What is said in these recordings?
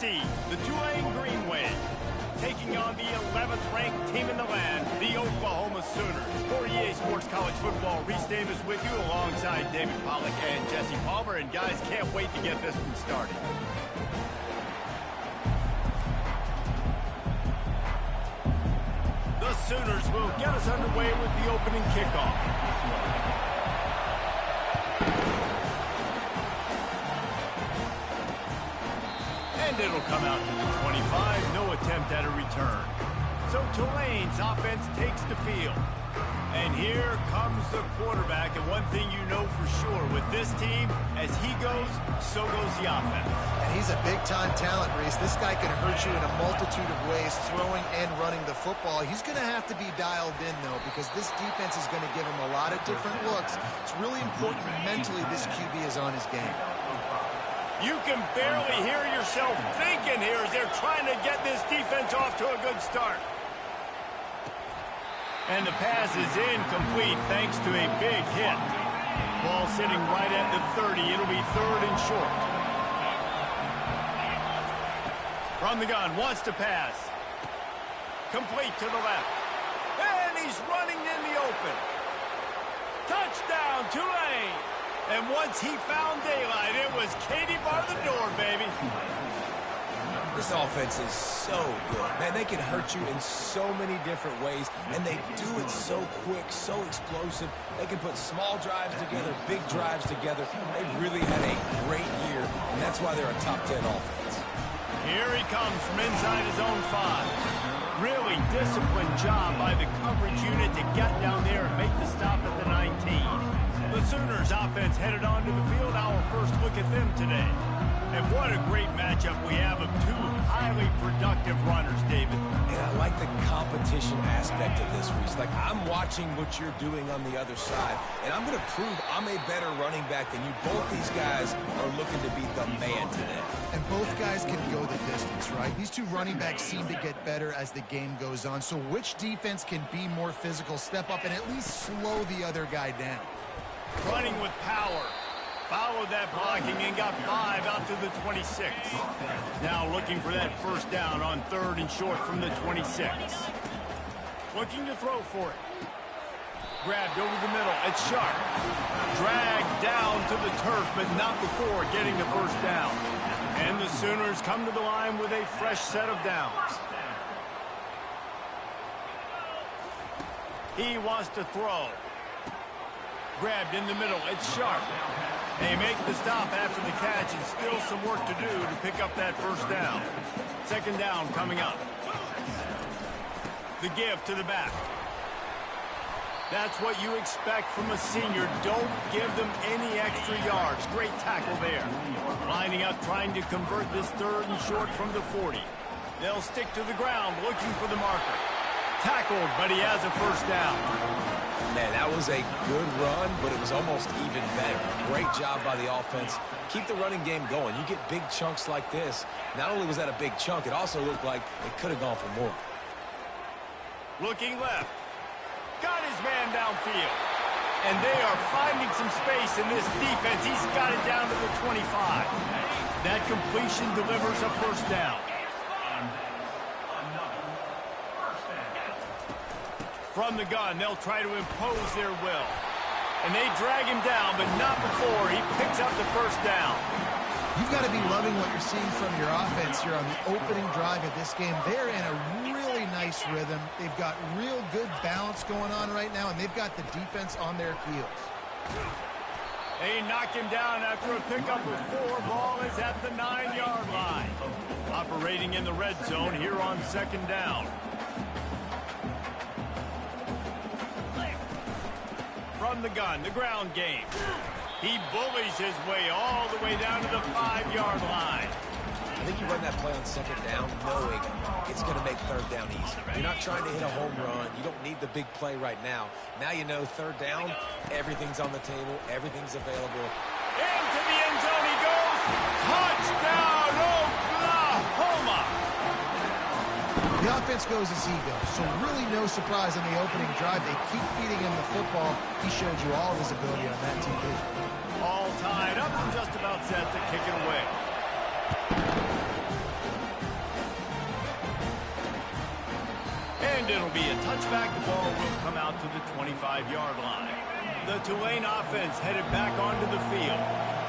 seed, the Tulane Green Wave, taking on the 11th ranked team in the land, the Oklahoma Sooners. For EA Sports College Football, Reese Davis with you alongside David Pollack and Jesse Palmer. And guys, can't wait to get this one started. The Sooners will get us underway with the opening kickoff. And it'll come out to the 25. No attempt at a return. So Tulane's offense takes the field. And here comes the quarterback. And one thing you know for sure with this team, as he goes, so goes the offense. And he's a big-time talent, Reese. This guy can hurt you in a multitude of ways, throwing and running the football. He's going to have to be dialed in, though, because this defense is going to give him a lot of different looks. It's really important mentally this QB is on his game. You can barely hear yourself thinking here as they're trying to get this defense off to a good start. And the pass is incomplete thanks to a big hit. Ball sitting right at the 30. It'll be 3rd and short. From the gun, wants to pass. Complete to the left. And he's running in the open. Touchdown, Tulane. And once he found daylight, it was Katie bar the door, baby. This offense is so good. Man, they can hurt you in so many different ways, and they do it so quick, so explosive. They can put small drives together, big drives together. They've really had a great year, and that's why they're a top 10 offense. Here he comes from inside his own 5. Really disciplined job by the coverage unit to get down there and make the stop at the 19. The Sooners offense headed onto the field. Our first look at them today. And what a great matchup we have of two highly productive runners, David. And I like the competition aspect of this, Reese. Like, I'm watching what you're doing on the other side, and I'm going to prove I'm a better running back than you. Both these guys are looking to be the man today. And both guys can go the distance, right? These two running backs seem to get better as the game goes on. So which defense can be more physical, step up, and at least slow the other guy down? Running with power. Followed that blocking and got 5 out to the 26. Now looking for that first down on 3rd and short from the 26. Looking to throw for it. Grabbed over the middle. It's Sharp. Dragged down to the turf, but not before getting the first down. And the Sooners come to the line with a fresh set of downs. He wants to throw. Grabbed in the middle. It's Sharp. They make the stop after the catch, and still some work to do to pick up that first down. 2nd down coming up. The give to the back. That's what you expect from a senior. Don't give them any extra yards. Great tackle there. Lining up, trying to convert this 3rd and short from the 40. They'll stick to the ground, looking for the marker. Tackled, but he has a first down. Man, that was a good run, but it was almost even better. Great job by the offense. Keep the running game going. You get big chunks like this. Not only was that a big chunk, it also looked like it could have gone for more. Looking left. Got his man downfield. And they are finding some space in this defense. He's got it down to the 25. That completion delivers a first down. From the gun, they'll try to impose their will. And they drag him down, but not before he picks up the first down. You've got to be loving what you're seeing from your offense here on the opening drive of this game. They're in a really nice rhythm. They've got real good balance going on right now, and they've got the defense on their heels. They knock him down after a pickup of 4. Ball is at the 9-yard line. Operating in the red zone here on 2nd down. From the gun, the ground game. He bullies his way all the way down to the 5-yard line. I think you run that play on 2nd down knowing it's going to make 3rd down easy. You're not trying to hit a home run. You don't need the big play right now. Now you know 3rd down, everything's on the table, everything's available. Into the end zone he goes. Touchdown, Oklahoma! The offense goes as he goes, so really no surprise on the opening drive. They keep feeding him the football. He showed you all of his ability on that TV. All tied up and just about set to kick it away. And it'll be a touchback. The ball will come out to the 25-yard line. The Tulane offense headed back onto the field.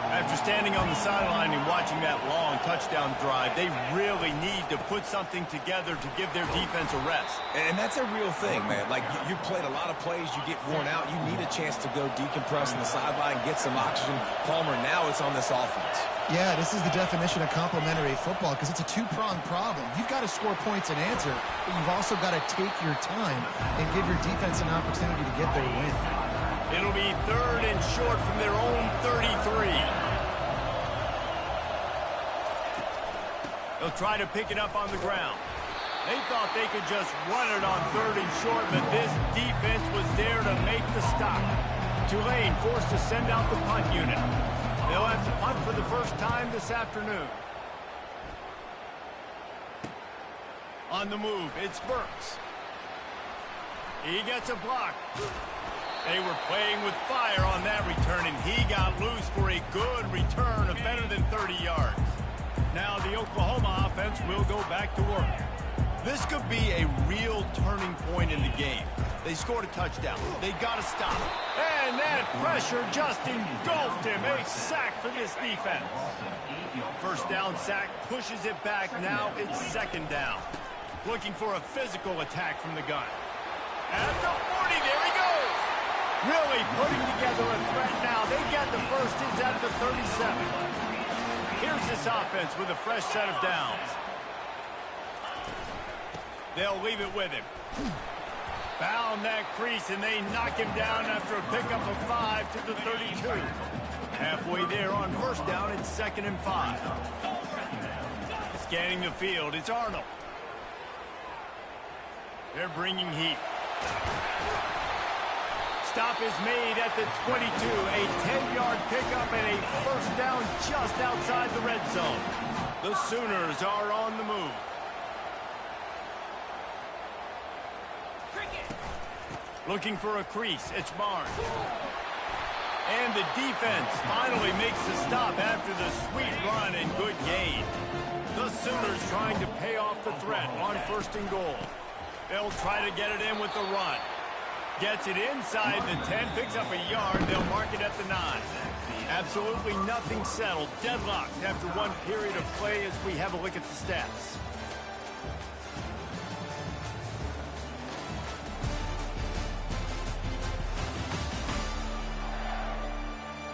After standing on the sideline and watching that long touchdown drive, they really need to put something together to give their defense a rest. And that's a real thing, man. Like, you played a lot of plays, you get worn out, you need a chance to go decompress on the sideline, get some oxygen. Palmer, now it's on this offense. Yeah, this is the definition of complementary football because it's a two-pronged problem. You've got to score points and answer, but you've also got to take your time and give your defense an opportunity to get their win. It'll be 3rd and short from their own 33. They'll try to pick it up on the ground. They thought they could just run it on 3rd and short, but this defense was there to make the stop. Tulane forced to send out the punt unit. They'll have to punt for the first time this afternoon. On the move, it's Burks. He gets a block. They were playing with fire on that return, and he got loose for a good return of better than 30 yards. Now the Oklahoma offense will go back to work. This could be a real turning point in the game. They scored a touchdown. They got to stop. And that pressure just engulfed him. A sack for this defense. First down sack pushes it back. Now it's 2nd down. Looking for a physical attack from the gun. At the 40, there he goes. Really putting together a threat now. They got the first. It's at the 37. Here's this offense with a fresh set of downs. They'll leave it with him. Found that crease, and they knock him down after a pickup of 5 to the 32. Halfway there on first down, it's 2nd and 5. Scanning the field, it's Arnold. They're bringing heat. Stop is made at the 22. A 10-yard pickup and a first down just outside the red zone. The Sooners are on the move. Looking for a crease. It's Barnes. And the defense finally makes the stop after the sweet run and good gain. The Sooners trying to pay off the threat on 1st and goal. They'll try to get it in with the run. Gets it inside the 10, picks up a yard. They'll mark it at the 9. Absolutely nothing settled. Deadlocked after one period of play as we have a look at the stats.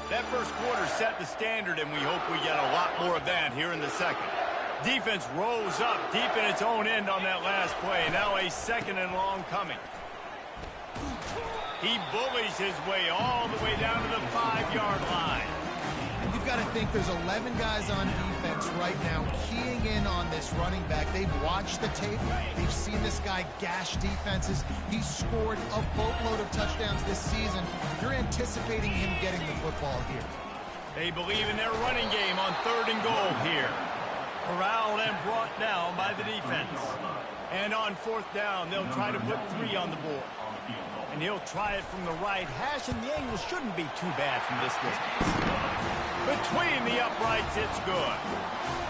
That first quarter set the standard, and we hope we get a lot more of that here in the second. Defense rolls up deep in its own end on that last play. Now a 2nd and long coming. He bullies his way all the way down to the 5-yard line. And you've got to think there's 11 guys on defense right now keying in on this running back. They've watched the tape. They've seen this guy gash defenses. He's scored a boatload of touchdowns this season. You're anticipating him getting the football here. They believe in their running game on 3rd and goal here. Corralled and brought down by the defense. And on 4th down, they'll try to put 3 on the board. And he'll try it from the right hash, and the angle shouldn't be too bad from this distance. Between the uprights, it's good.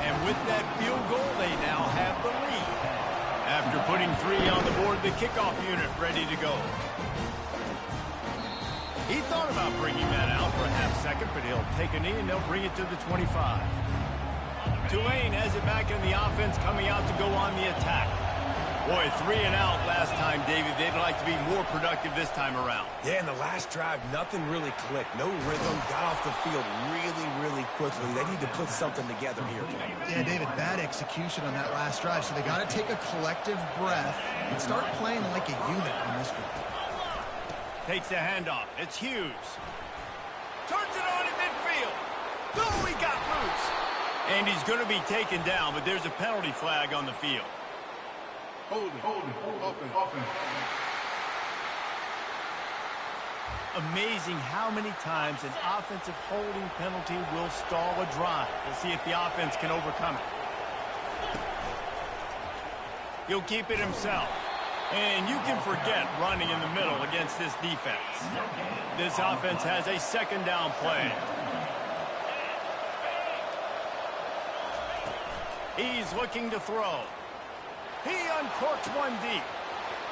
And with that field goal, they now have the lead. After putting 3 on the board, the kickoff unit ready to go. He thought about bringing that out for a half-second, but he'll take a knee, and they'll bring it to the 25. Tulane has it back in the offense, coming out to go on the attack. Boy, 3 and out last time, David. They'd like to be more productive this time around. Yeah, in the last drive, nothing really clicked. No rhythm, got off the field really quickly. They need to put something together here. Yeah, David, bad execution on that last drive. So they got to take a collective breath and start playing like a unit on this one. Takes the handoff. It's Hughes. Turns it on in midfield. Oh, he got loose. And he's going to be taken down, but there's a penalty flag on the field. Hold it, open. Amazing how many times an offensive holding penalty will stall a drive. We'll see if the offense can overcome it. He'll keep it himself. And you can forget running in the middle against this defense. This offense has a 2nd down play. He's looking to throw. He uncorks one deep.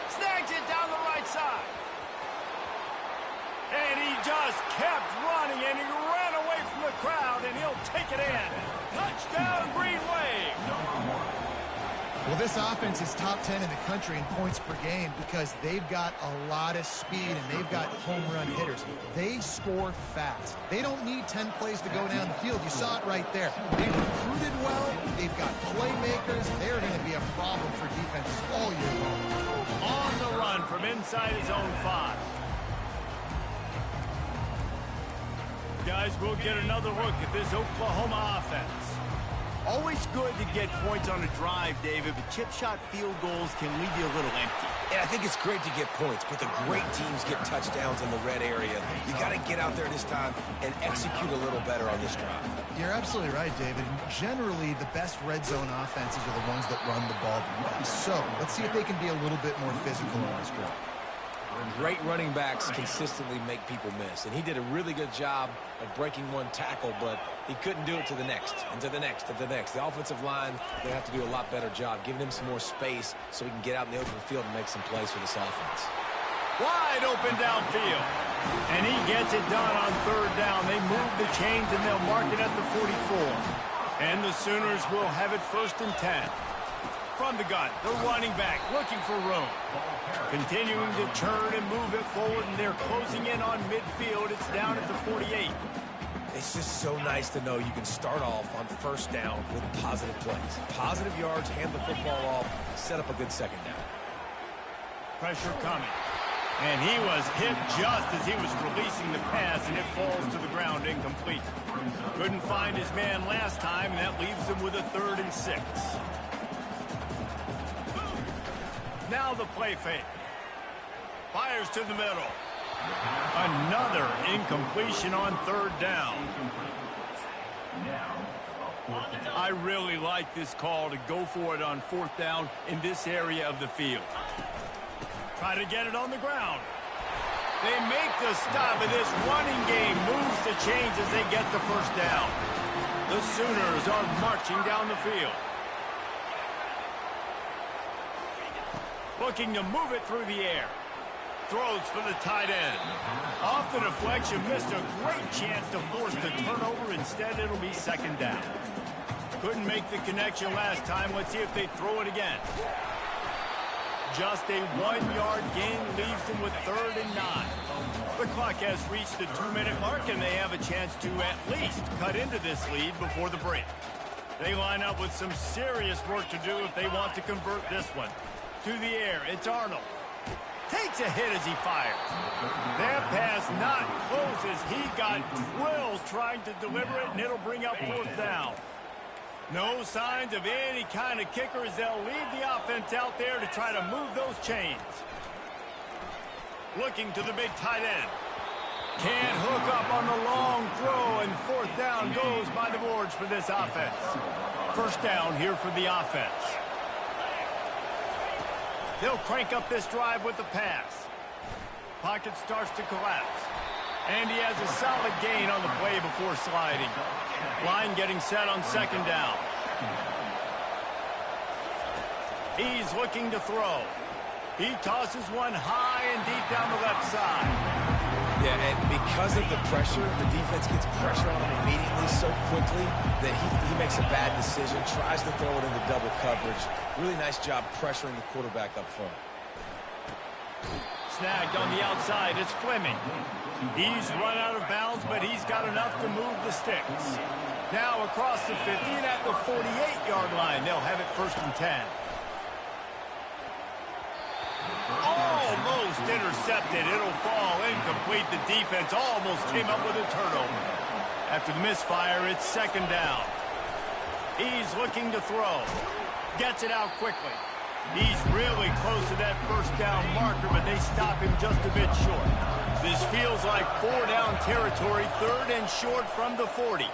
Snags it down the right side. And he just kept running, and he ran away from the crowd, and he'll take it in. Touchdown, Green Wave. Well, this offense is top 10 in the country in points per game because they've got a lot of speed and they've got home run hitters. They score fast. They don't need 10 plays to go down the field. You saw it right there. They recruited well. They've got playmakers. They're going to be a problem for defenses all year long. On the run from inside his own 5. Guys, we'll get another look at this Oklahoma offense. Always good to get points on a drive, David, but chip shot field goals can leave you a little empty. And I think it's great to get points, but the great teams get touchdowns in the red area. You got to get out there this time and execute a little better on this drive. You're absolutely right, David. Generally, the best red zone offenses are the ones that run the ball the best. So let's see if they can be a little bit more physical on this drive. Great running backs consistently make people miss, and he did a really good job of breaking one tackle, but he couldn't do it to the next, and to the next, and to the next. The offensive line, they have to do a lot better job, giving him some more space so he can get out in the open field and make some plays for this offense. Wide open downfield. And he gets it done on 3rd down. They move the chains, and they'll mark it at the 44. And the Sooners will have it 1st and 10. From the gun, the running back looking for room. Continuing to turn and move it forward, and they're closing in on midfield. It's down at the 48. It's just so nice to know you can start off on 1st down with positive plays. Positive yards, hand the football off, set up a good 2nd down. Pressure coming. And he was hit just as he was releasing the pass, and it falls to the ground incomplete. Couldn't find his man last time, and that leaves him with a 3rd and 6. Now the play fake. Fires to the middle. Another incompletion on 3rd down. I really like this call to go for it on 4th down in this area of the field. Try to get it on the ground. They make the stop, and this running game moves the chains as they get the 1st down. The Sooners are marching down the field. Looking to move it through the air. Throws for the tight end. Off the deflection, missed a great chance to force the turnover. Instead, it'll be 2nd down. Couldn't make the connection last time. Let's see if they throw it again. Just a 1-yard gain leaves them with 3rd and 9. The clock has reached the 2-minute mark, and they have a chance to at least cut into this lead before the break. They line up with some serious work to do if they want to convert this one. To the air, it's Arnold. Takes a hit as he fires. That pass not close as he got drilled trying to deliver it, and it'll bring up 4th down. No signs of any kind of kicker as they'll leave the offense out there to try to move those chains. Looking to the big tight end. Can't hook up on the long throw, and 4th down goes by the boards for this offense. 1st down here for the offense. They'll crank up this drive with the pass. Pocket starts to collapse. And he has a solid gain on the play before sliding. Line getting set on 2nd down. He's looking to throw. He tosses one high and deep down the left side. Yeah, and because of the pressure, the defense gets pressure on him immediately so quickly that he makes a bad decision, tries to throw it into double coverage. Really nice job pressuring the quarterback up front. Snagged on the outside, it's Fleming. He's run out of bounds, but he's got enough to move the sticks. Now across the 50 and at the 48-yard line, they'll have it 1st and 10. Almost intercepted. It'll fall incomplete. The defense almost came up with a turnover. After the misfire, it's 2nd down. He's looking to throw. Gets it out quickly. He's really close to that 1st down marker, but they stop him just a bit short. This feels like 4-down territory, 3rd and short from the 40.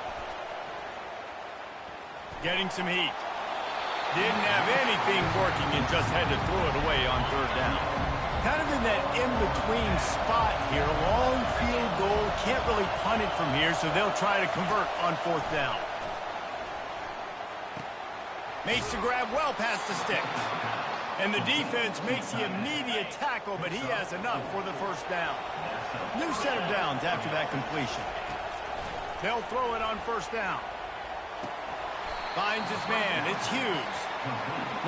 Getting some heat. Didn't have anything working and just had to throw it away on 3rd down. Kind of in that in-between spot here. Long field goal. Can't really punt it from here, so they'll try to convert on 4th down. Makes the grab well past the sticks. And the defense makes the immediate tackle, but he has enough for the first down. New set of downs after that completion. They'll throw it on first down. Finds his man. It's Hughes.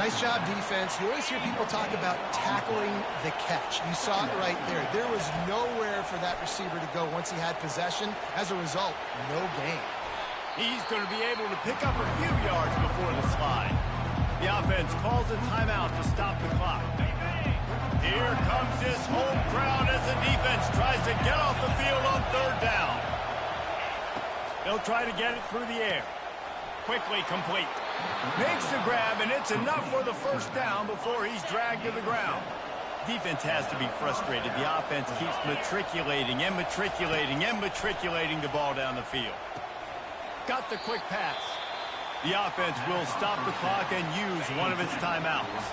Nice job, defense. You always hear people talk about tackling the catch. You saw it right there. There was nowhere for that receiver to go once he had possession. As a result, no gain. He's going to be able to pick up a few yards before the slide. The offense calls a timeout to stop the clock. Here comes this home crowd as the defense tries to get off the field on third down. They'll try to get it through the air. Quickly complete. Makes the grab, and it's enough for the first down before he's dragged to the ground. Defense has to be frustrated. The offense keeps matriculating and matriculating and matriculating the ball down the field. Got the quick pass. The offense will stop the clock and use one of its timeouts.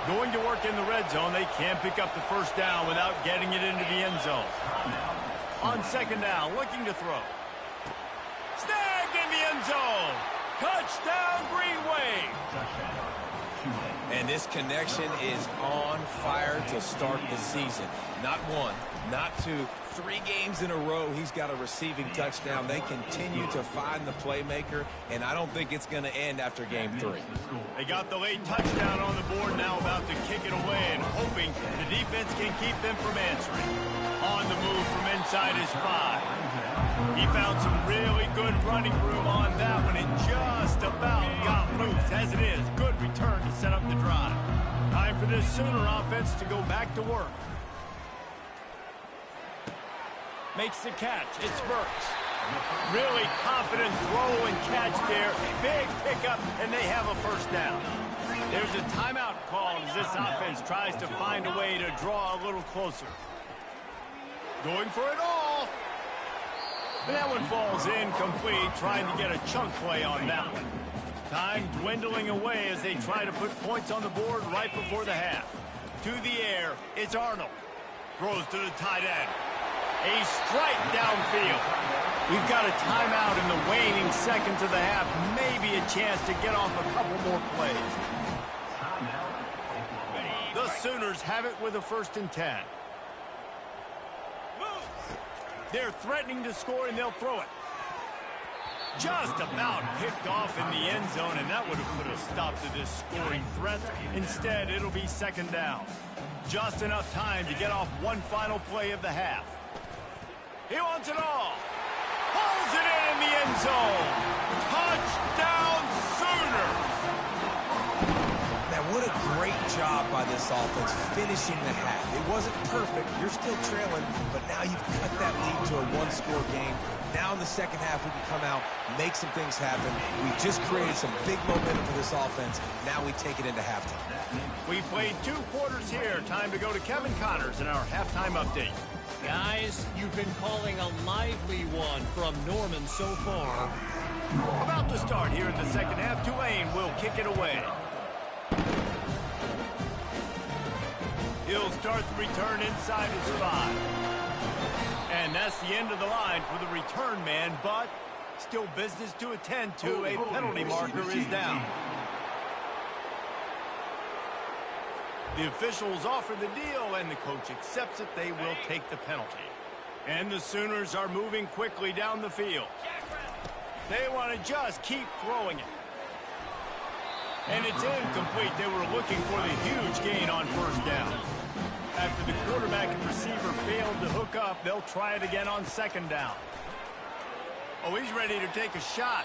Going to work in the red zone, they can't pick up the first down without getting it into the end zone. On second down, looking to throw. Snagged in the end zone. Touchdown, Green Wave. And this connection is on fire to start the season. Not one, not two, 3 games in a row he's got a receiving touchdown. They continue to find the playmaker, and I don't think it's going to end after game 3. They got the late touchdown on the board, now about to kick it away and hoping the defense can keep them from answering. On the move from inside his 5. He found some really good running room on that one and just about got loose. As it is, good return to set up the drive. Time for this Sooner offense to go back to work. Makes the catch. It's Burks. Really confident throw and catch there. Big pickup, and they have a first down. There's a timeout called as this offense tries to find a way to draw a little closer. Going for it all. And that one falls incomplete, trying to get a chunk play on that one. Time dwindling away as they try to put points on the board right before the half. To the air, it's Arnold. Throws to the tight end. A strike downfield. We've got a timeout in the waning seconds of the half. Maybe a chance to get off a couple more plays. The Sooners have it with a 1st and 10. They're threatening to score, and they'll throw it. Just about picked off in the end zone, and that would have put a stop to this scoring threat. Instead, it'll be 2nd down. Just enough time to get off one final play of the half. He wants it all. Pulls it in the end zone. Touchdown, Sooners! Man, what a great job by this offense finishing the half. It wasn't perfect. You're still trailing, but now you've cut that lead to a 1-score game. Now in the second half, we can come out, make some things happen. We just created some big momentum for this offense. Now we take it into halftime. We played 2 quarters here. Time to go to Kevin Connors in our halftime update. Guys, you've been calling a lively one from Norman so far. About to start here in the second half. Tulane will kick it away. He'll start the return inside his 5. And that's the end of the line for the return man, but still business to attend to. A penalty marker is down. The officials offer the deal, and the coach accepts it. They will take the penalty. And the Sooners are moving quickly down the field. They want to just keep throwing it. And it's incomplete. They were looking for the huge gain on 1st down. After the quarterback and receiver failed to hook up, they'll try it again on 2nd down. Oh, he's ready to take a shot.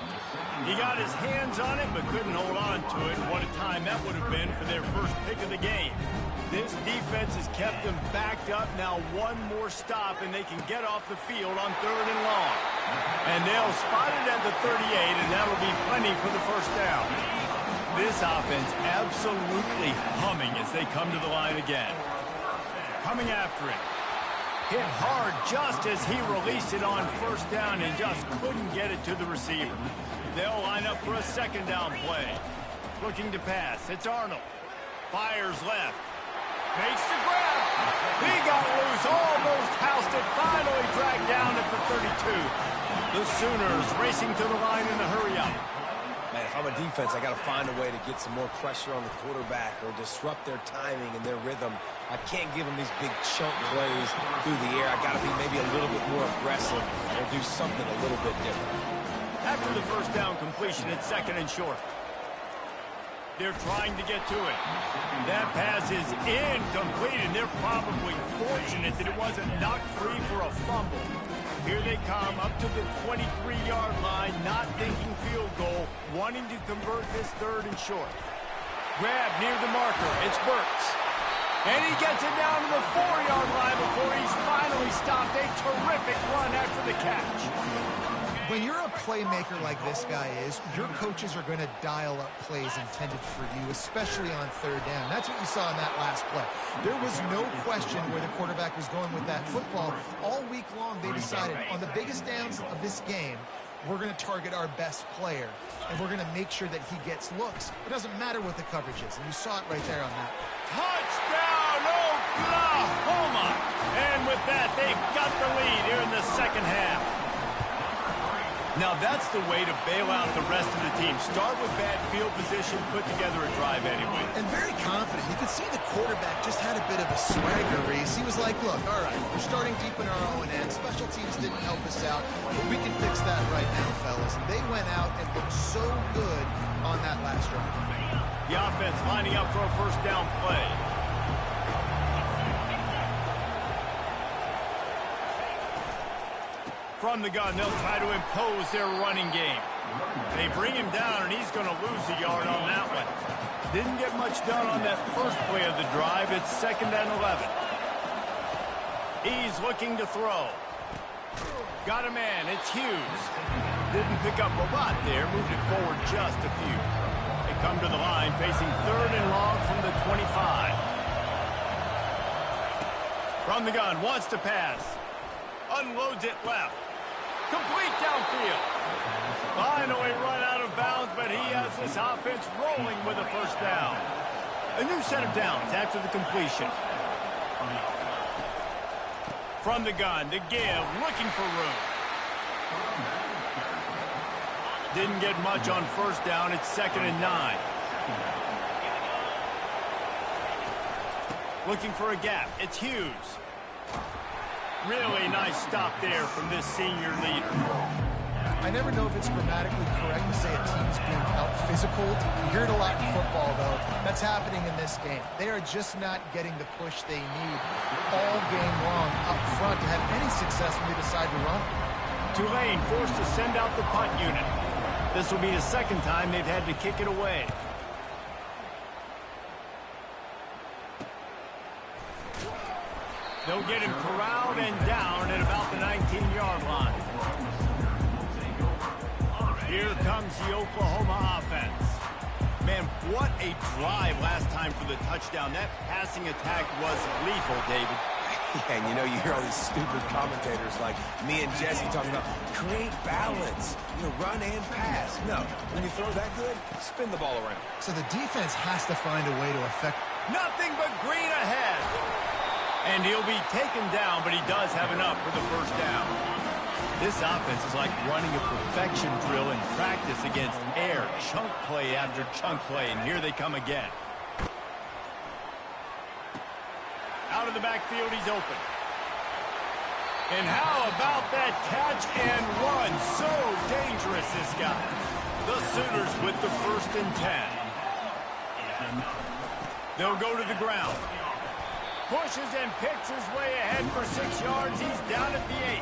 He got his hands on it, but couldn't hold on to it. What a time that would have been for their first pick of the game. This defense has kept them backed up. Now one more stop, and they can get off the field on 3rd and long. And they'll spot it at the 38, and that'll be plenty for the first down. This offense absolutely humming as they come to the line again. Coming after it. Hit hard just as he released it on 1st down and just couldn't get it to the receiver. They'll line up for a 2nd down play. Looking to pass. It's Arnold. Fires left. Makes the grab. He got loose. Almost housed it. Finally dragged down at the 32. The Sooners racing to the line in the hurry up. Man, if I'm a defense, I got to find a way to get some more pressure on the quarterback or disrupt their timing and their rhythm. I can't give them these big chunk plays through the air. I got to be maybe a little bit more aggressive or do something a little bit different. After the first down completion, it's 2nd and short. They're trying to get to it. That pass is incomplete, and they're probably fortunate that it wasn't knocked free for a fumble. Here they come up to the 23-yard line, not thinking field goal, wanting to convert this 3rd and short. Grab near the marker. It's Burks. And he gets it down to the 4-yard line before he's finally stopped. A terrific run after the catch. When you're a playmaker like this guy is, your coaches are going to dial up plays intended for you, especially on 3rd down. That's what you saw in that last play. There was no question where the quarterback was going with that football. All week long, they decided on the biggest downs of this game, we're going to target our best player, and we're going to make sure that he gets looks. It doesn't matter what the coverage is, and you saw it right there on that. Touchdown, Oklahoma! And with that, they've got the lead here in the 2nd half. Now that's the way to bail out the rest of the team. Start with bad field position, put together a drive anyway. And very confident. You could see the quarterback just had a bit of a swagger, Reese. He was like, look, all right, we're starting deep in our own end. Special teams didn't help us out, but we can fix that right now, fellas. And they went out and looked so good on that last drive. The offense lining up for a 1st down play. From the gun, they'll try to impose their running game. They bring him down, and he's going to lose a yard on that one. Didn't get much done on that first play of the drive. It's 2nd and 11. He's looking to throw. Got a man. It's Hughes. Didn't pick up a lot there. Moved it forward just a few. They come to the line, facing 3rd and long from the 25. From the gun, wants to pass. Unloads it left. Complete downfield. Finally run out of bounds, but he has this offense rolling with a 1st down. A new set of downs after the completion. From the gun to give, looking for room. Didn't get much on 1st down. It's 2nd and 9. Looking for a gap. It's Hughes. Really nice stop there from this senior leader. I never know if it's grammatically correct to say a team's being out-physical. You hear it a lot in football, though. That's happening in this game. They are just not getting the push they need all game long up front to have any success when they decide to run. Tulane forced to send out the punt unit. This will be the 2nd time they've had to kick it away. They'll get him corralled and down at about the 19-yard line. Here comes the Oklahoma offense. Man, what a drive last time for the touchdown. That passing attack was lethal, David. Yeah, and you know, you hear all these stupid commentators like me and Jesse talking about create balance, run and pass. No, when you throw that good, spin the ball around. So the defense has to find a way to affect. Nothing but green ahead. And he'll be taken down, but he does have enough for the 1st down. This offense is like running a perfection drill in practice against air. Chunk play after chunk play, and here they come again. Out of the backfield, he's open. And how about that catch and run? So dangerous, this guy. The Sooners with the 1st and 10. They'll go to the ground. Pushes and picks his way ahead for 6 yards. He's down at the 8.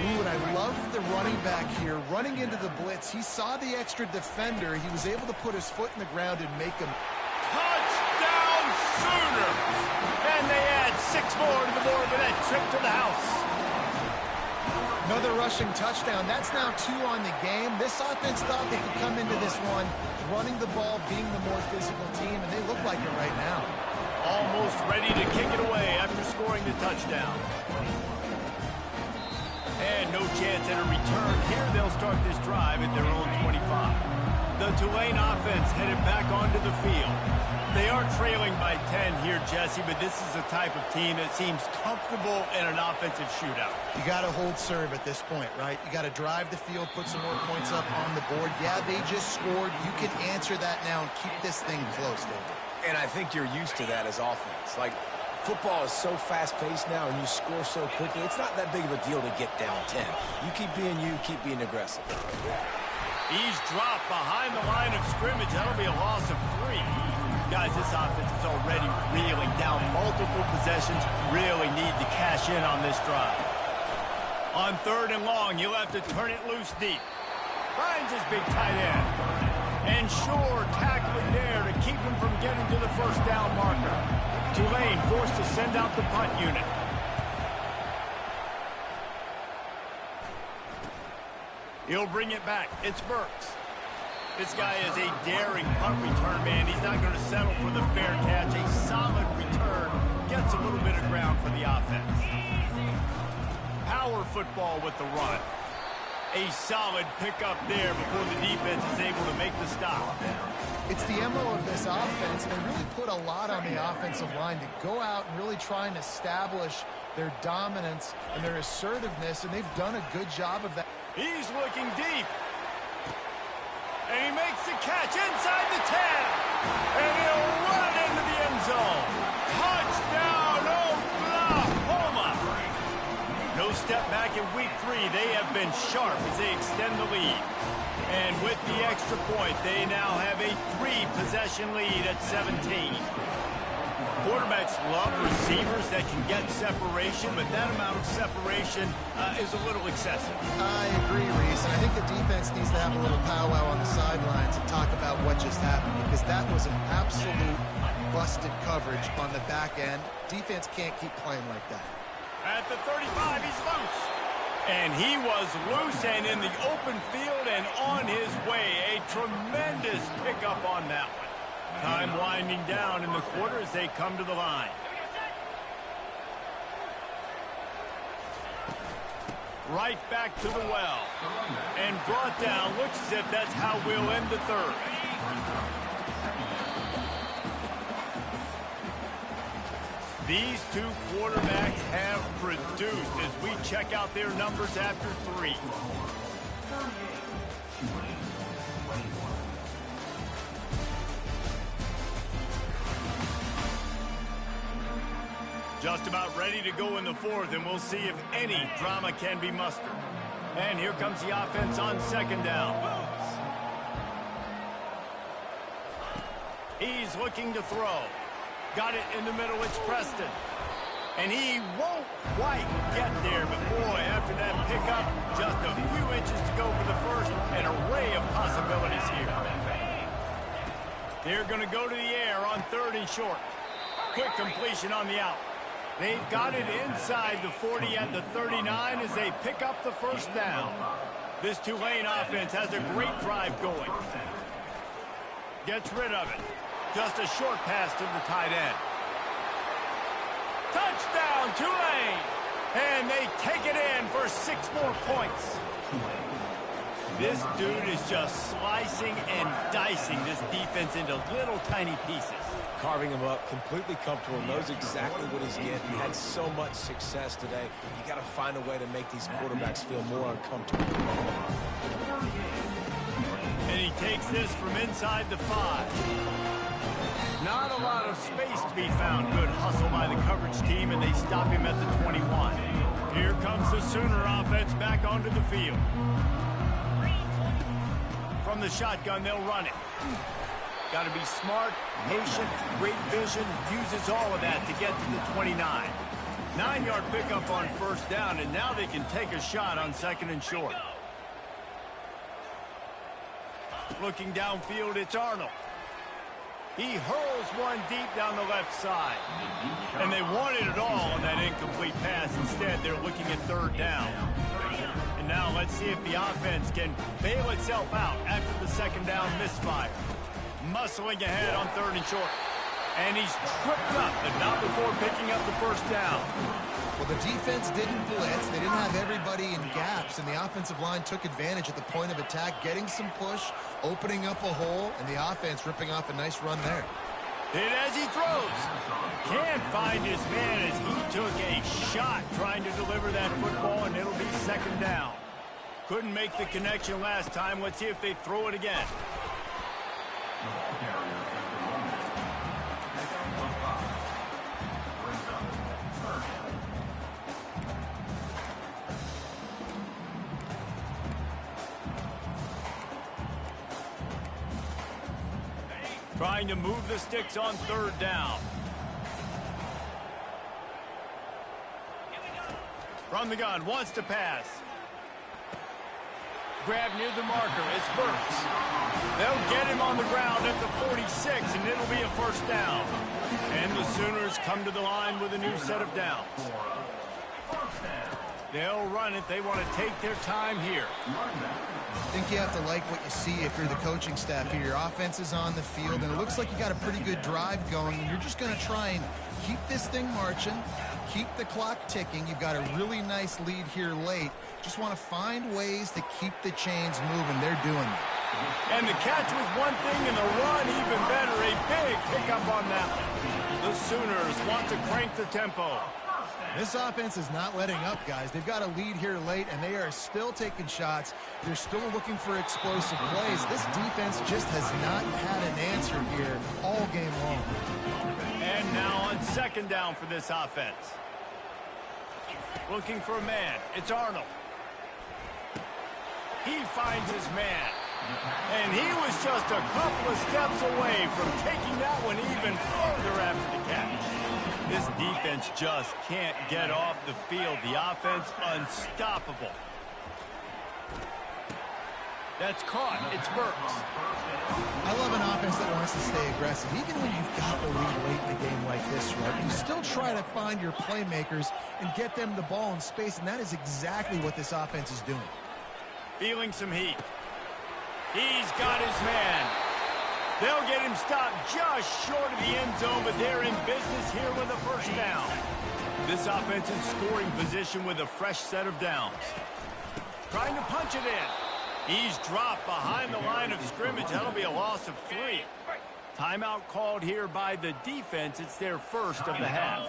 Ooh, and I love the running back here. Running into the blitz, he saw the extra defender. He was able to put his foot in the ground and make him. Touchdown, Sooners! And they add 6 more to the board with that trip to the house. Another rushing touchdown. That's now 2 on the game. This offense thought they could come into this one running the ball, being the more physical team, and they look like it right now. Almost ready to kick it away after scoring the touchdown. And no chance at a return. Here they'll start this drive at their own 25. The Tulane offense headed back onto the field. They are trailing by 10 here, Jesse, but this is the type of team that seems comfortable in an offensive shootout. You got to hold serve at this point, right? You got to drive the field, put some more points up on the board. Yeah, they just scored. You can answer that now and keep this thing close, David. And I think you're used to that as offense. Like, football is so fast-paced now, and you score so quickly. It's not that big of a deal to get down 10. You keep being aggressive. He's dropped behind the line of scrimmage. That'll be a loss of 3. Guys, this offense is already reeling down multiple possessions. Really need to cash in on this drive. On 3rd and long, you'll have to turn it loose deep. Finds his big tight end. And Shore tackling there to keep him from getting to the first down marker. Tulane forced to send out the punt unit. He'll bring it back. It's Burks. This guy is a daring punt return man. He's not going to settle for the fair catch. A solid return. Gets a little bit of ground for the offense. Power football with the run. A solid pickup there before the defense is able to make the stop. It's the MO of this offense. They really put a lot on the offensive line to go out and really try and establish their dominance and their assertiveness, and they've done a good job of that. He's looking deep. And he makes the catch inside the 10. And he'll run it into the end zone. Touchdown, Oklahoma. No step back in week 3. They have been sharp as they extend the lead. And with the extra point, they now have a 3-possession lead at 17. Quarterbacks love receivers that can get separation, but that amount of separation is a little excessive. I agree, Reese, and I think the defense needs to have a little powwow on the sidelines and talk about what just happened, because that was an absolute busted coverage on the back end. Defense can't keep playing like that. At the 35, he's loose. And he was loose and in the open field and on his way. A tremendous pickup on that one. Time winding down in the quarter as they come to the line. Right back to the well. And brought down. Looks as if that's how we'll end the 3rd. These two quarterbacks have produced as we check out their numbers after 3. Just about ready to go in the 4th, and we'll see if any drama can be mustered. And here comes the offense on 2nd down. He's looking to throw. Got it in the middle, it's Preston. And he won't quite get there, but boy, after that pickup, just a few inches to go for the first, an array of possibilities here. They're going to go to the air on 3rd and short. Quick completion on the out. They've got it inside the 40 at the 39 as they pick up the first down. This Tulane offense has a great drive going. Gets rid of it. Just a short pass to the tight end. Touchdown, Tulane! And they take it in for 6 more points. This dude is just slicing and dicing this defense into little tiny pieces. Carving him up, completely comfortable, knows exactly what he's getting. He had so much success today. You got to find a way to make these quarterbacks feel more uncomfortable. And he takes this from inside the 5. Not a lot of space to be found. Good hustle by the coverage team, and they stop him at the 21. Here comes the Sooner offense back onto the field. From the shotgun, they'll run it. Got to be smart, patient, great vision, uses all of that to get to the 29. 9-yard pickup on 1st down, and now they can take a shot on 2nd and short. Looking downfield, it's Arnold. He hurls one deep down the left side. And they wanted it all on that incomplete pass. Instead, they're looking at 3rd down. And now let's see if the offense can bail itself out after the 2nd down misfire. Muscling ahead on 3rd and short. And he's tripped up, but not before picking up the 1st down. Well, the defense didn't blitz. They didn't have everybody in gaps, and the offensive line took advantage at the point of attack, getting some push, opening up a hole, and the offense ripping off a nice run there. Hit as he throws. Can't find his man as he took a shot trying to deliver that football, and it'll be second down. Couldn't make the connection last time. Let's see if they throw it again. Trying to move the sticks on third down. From the gun, wants to pass. Grab near the marker, it's Burks. They'll get him on the ground at the 46, and it'll be a first down. And the Sooners come to the line with a new set of downs. They'll run it. They want to take their time here. I think you have to like what you see if you're the coaching staff here. Your offense is on the field, and it looks like you got a pretty good drive going, and you're just going to try and keep this thing marching, keep the clock ticking. You've got a really nice lead here late. Just want to find ways to keep the chains moving. They're doing it. And the catch was one thing, and the run even better. A big pickup on that one. The Sooners want to crank the tempo. This offense is not letting up, guys. They've got a lead here late, and they are still taking shots. They're still looking for explosive plays. This defense just has not had an answer here all game long. And now on second down for this offense. Looking for a man. It's Arnold. He finds his man. And he was just a couple of steps away from taking that one even further after the catch. This defense just can't get off the field. The offense unstoppable. That's caught. It's Burks. I love an offense that wants to stay aggressive. Even when you've got the lead late in a game like this, right? You still try to find your playmakers and get them the ball in space, and that is exactly what this offense is doing. Feeling some heat. He's got his man. They'll get him stopped just short of the end zone, but they're in business here with a first down. This offense in scoring position with a fresh set of downs. Trying to punch it in. He's dropped behind the line of scrimmage. That'll be a loss of 3. Timeout called here by the defense. It's their first of the half.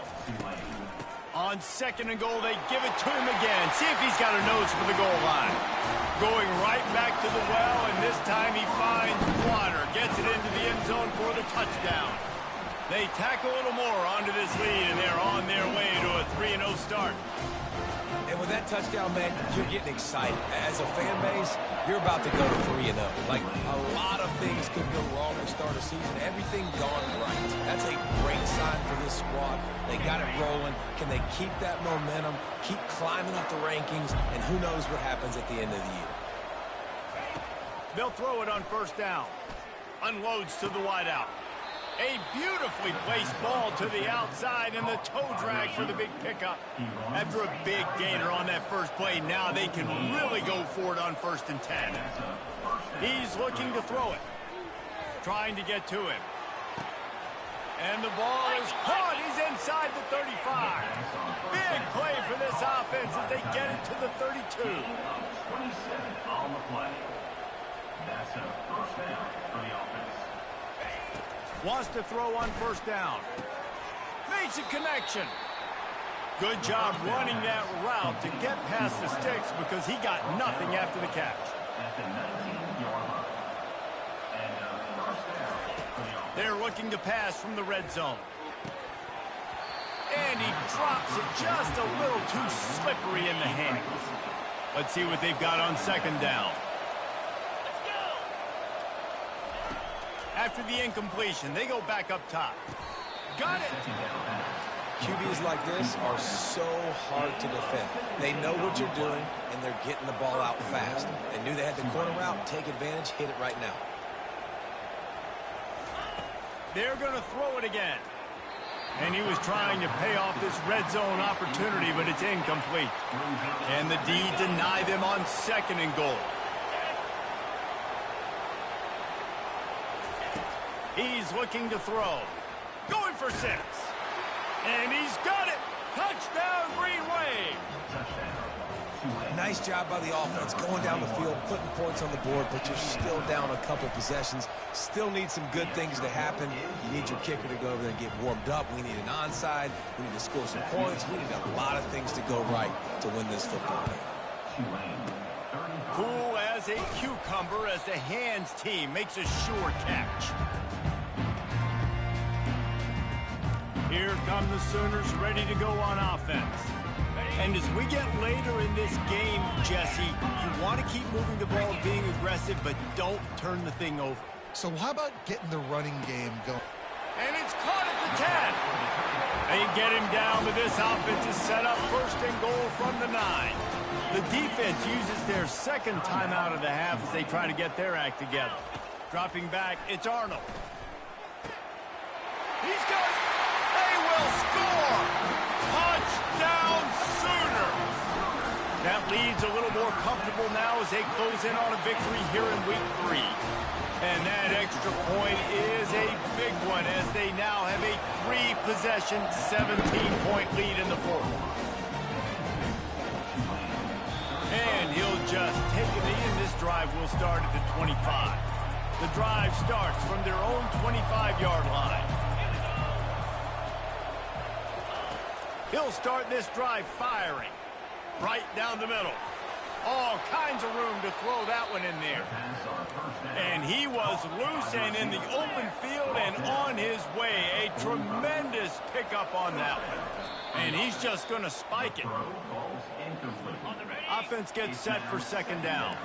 On second and goal, they give it to him again. See if he's got a nose for the goal line. Going right back to the well, and this time he finds water. Gets it into the end zone for the touchdown. They tack a little more onto this lead, and they're on their way to a 3-0 start. And with that touchdown, man, you're getting excited. As a fan base, you're about to go to 3-0. Like, a lot of things could go wrong to start a season. Everything gone right. That's a great sign for this squad. They got it rolling. Can they keep that momentum, keep climbing up the rankings, and who knows what happens at the end of the year. They'll throw it on first down. Unloads to the wideout. A beautifully placed ball to the outside, and the toe drag for the big pickup. After a big gainer on that first play, now they can really go for it on 1st and 10. He's looking to throw it. Trying to get to him. And the ball is caught. He's inside the 35. Big play for this offense as they get it to the 32. 27 on the play. That's a first down for the offense. Wants to throw on first down. Makes a connection. Good job running that route to get past the sticks because he got nothing after the catch. At the 19-yard line. And first down for the offense. They're looking to pass from the red zone. And he drops it just a little too slippery in the hands. Let's see what they've got on second down. After the incompletion, they go back up top. Got it. QBs like this are so hard to defend. They know what you're doing, and they're getting the ball out fast. They knew they had the corner route. Take advantage. Hit it right now. They're going to throw it again. And he was trying to pay off this red zone opportunity, but it's incomplete. And the D deny them on second and goal. He's looking to throw. Going for 6. And he's got it. Touchdown, Green Wave. Nice job by the offense going down the field, putting points on the board, but you're still down a couple possessions. Still need some good things to happen. You need your kicker to go over there and get warmed up. We need an onside. We need to score some points. We need a lot of things to go right to win this football game. Cool as a cucumber as the hands team makes a sure catch. Here come the Sooners ready to go on offense. And as we get later in this game, Jesse, you want to keep moving the ball, being aggressive, but don't turn the thing over. So how about getting the running game going? And it's caught at the 10. They get him down, but this offense is set up first and goal from the 9. The defense uses their second timeout of the half as they try to get their act together. Dropping back, it's Arnold. He's got it. They will score. Touchdown Sooners. That lead's a little more comfortable now as they close in on a victory here in week 3. And that extra point is a big one as they now have a 3-possession, 17-point lead in the fourth. And he'll just take a knee, and this drive will start at the 25. The drive starts from their own 25-yard line. He'll start this drive firing right down the middle. All kinds of room to throw that one in there. And he was loose and in the open field and on his way. A tremendous pickup on that one. And he's just going to spike it. Offense gets set for second down.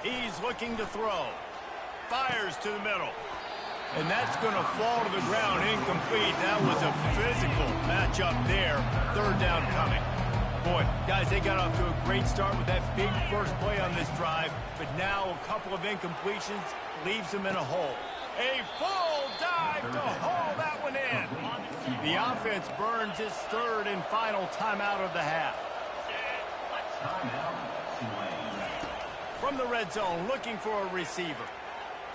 He's looking to throw. Fires to the middle. And that's going to fall to the ground incomplete. That was a physical matchup there. Third down coming. Boy, guys, they got off to a great start with that big first play on this drive. But now a couple of incompletions leaves them in a hole. A full dive to haul that one in. The offense burns its third and final timeout of the half. From the red zone, looking for a receiver.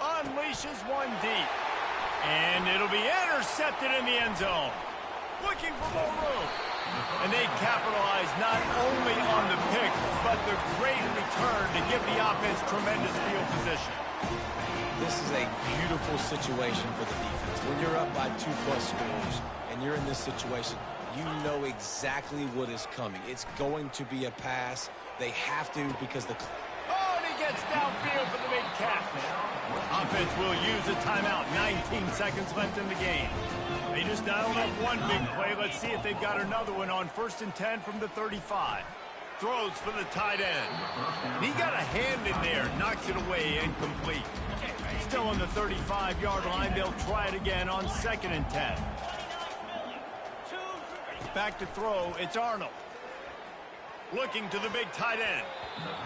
Unleashes one deep. And it'll be intercepted in the end zone. Looking for more room. And they capitalize not only on the pick, but the great return to give the offense tremendous field position. This is a beautiful situation for the defense. When you're up by 2+ scores and you're in this situation, you know exactly what is coming. It's going to be a pass. They have to because the... Oh, and he gets downfield for the big catch. Offense will use a timeout. 19 seconds left in the game. They just dialed up one big play. Let's see if they've got another one on 1st and 10 from the 35. Throws for the tight end. He got a hand in there. Knocks it away. Incomplete. Still on the 35-yard line. They'll try it again on 2nd and 10. Back to throw. It's Arnold. Looking to the big tight end.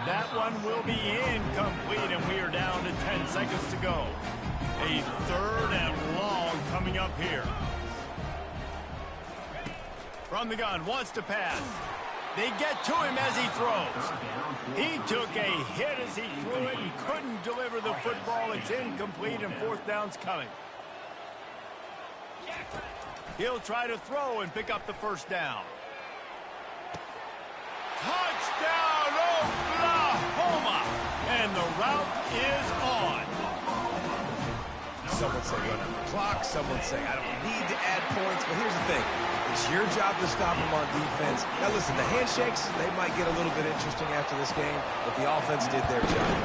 That one will be incomplete, and we are down to 10 seconds to go. A third and long coming up here. From the gun, wants to pass. They get to him as he throws. He took a hit as he threw it and couldn't deliver the football. It's incomplete, and 4th down's coming. He'll try to throw and pick up the 1st down. Touchdown, Oklahoma! And the route is on. Someone say run out the clock. Someone say I don't need to add points. But here's the thing. It's your job to stop them on defense. Now listen, the handshakes, they might get a little bit interesting after this game, but the offense did their job.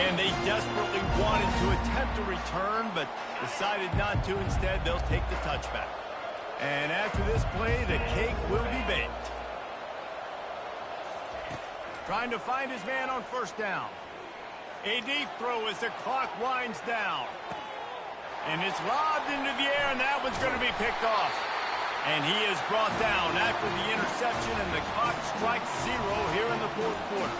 And they desperately wanted to attempt a return, but decided not to. Instead, they'll take the touchback. And after this play, the cake will be baked. Trying to find his man on 1st down. A deep throw as the clock winds down. And it's lobbed into the air, and that one's going to be picked off. And he is brought down after the interception, and the clock strikes 0 here in the 4th quarter.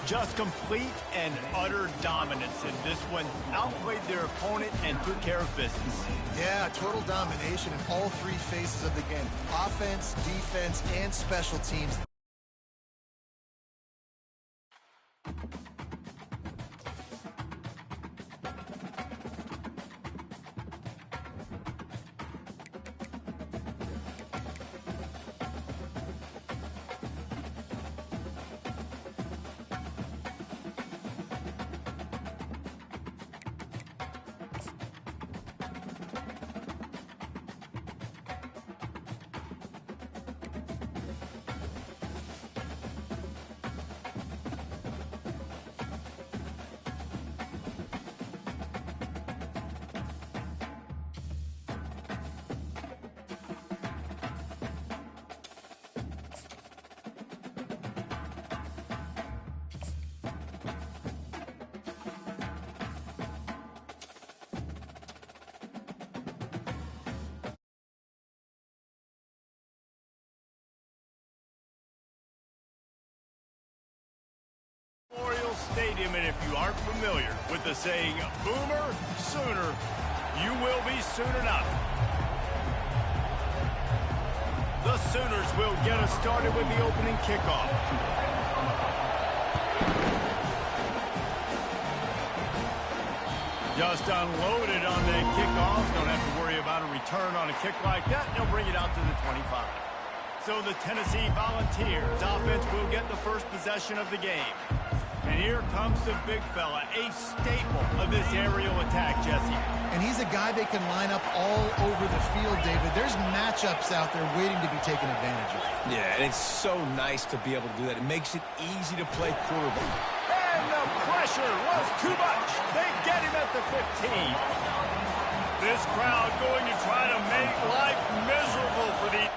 Just complete and utter dominance in this one. Outplayed their opponent and took care of business. Yeah, total domination in all 3 phases of the game. Offense, defense, and special teams. Memorial Stadium, and if you aren't familiar with the saying, Boomer Sooner, you will be soon enough. The Sooners will get us started with the opening kickoff. Just unloaded on that kickoff. Don't have to worry about a return on a kick like that. They'll bring it out to the 25. So the Tennessee Volunteers offense will get the first possession of the game. And here comes the big fella, a staple of this aerial attack, Jesse. And he's a guy they can line up all over the field, David. There's matchups out there waiting to be taken advantage of. Yeah, and it's so nice to be able to do that. It makes it easy to play quarterback. And the pressure was too much. They get him at the 15. This crowd going to try to make life miserable for the...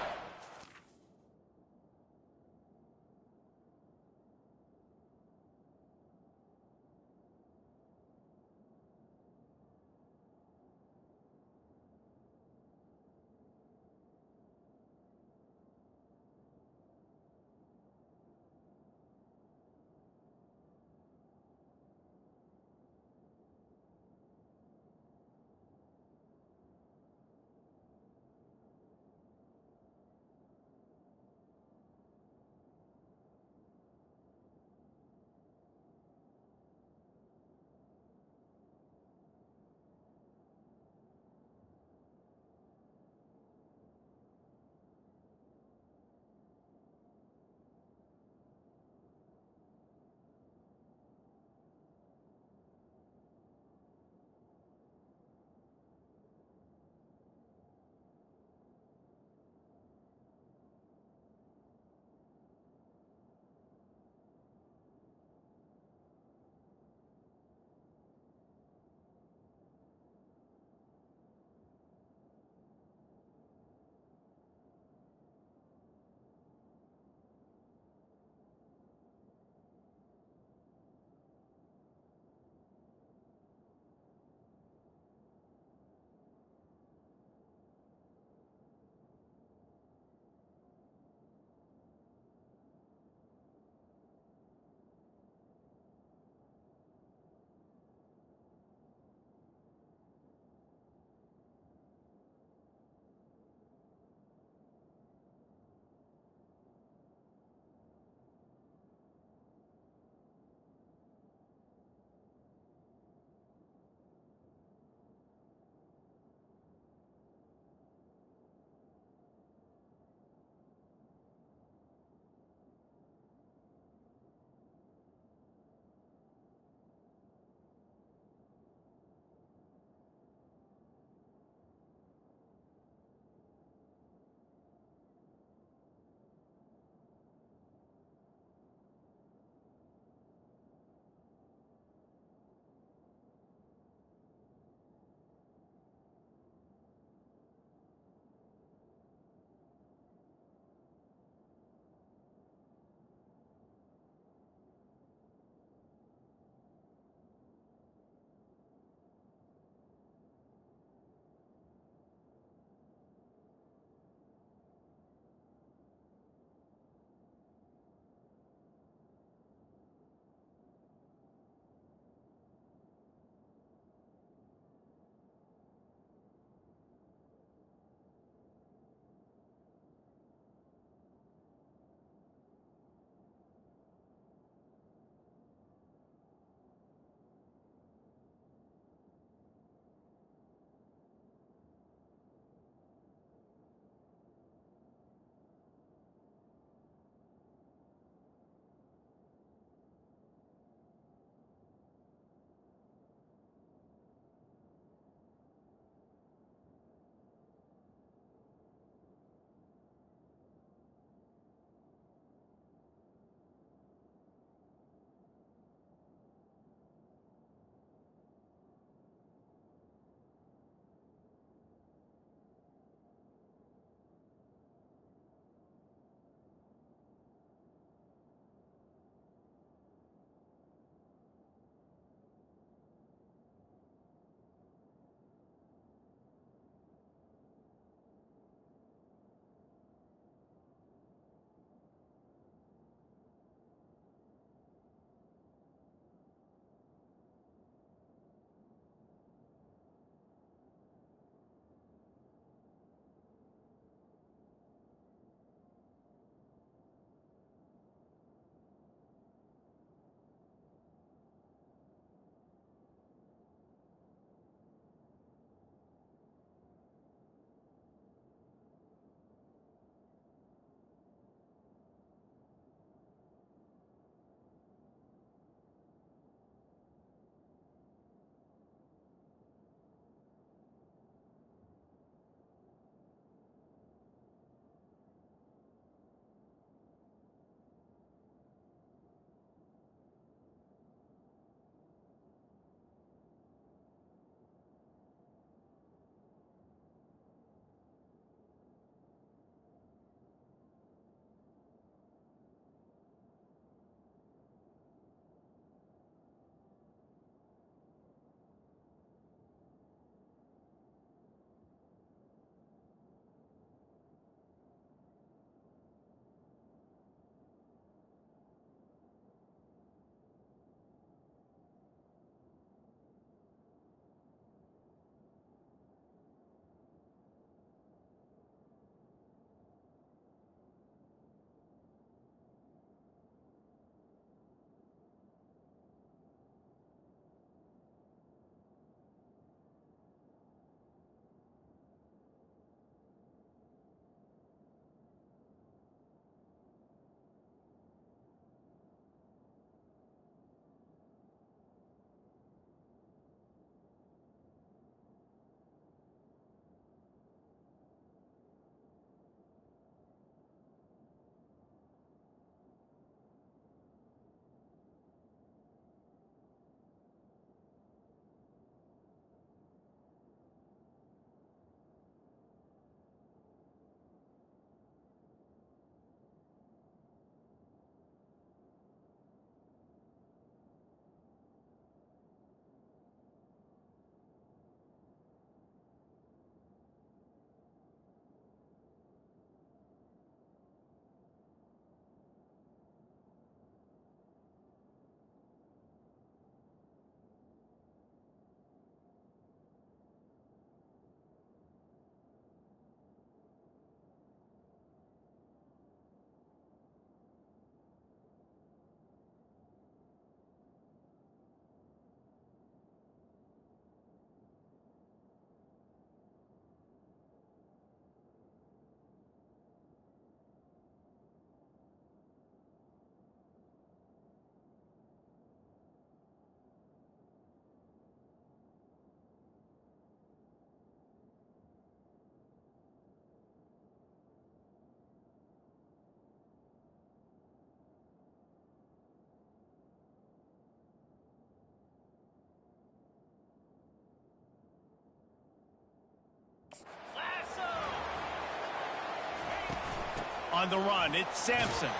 On the run, it's Sampson.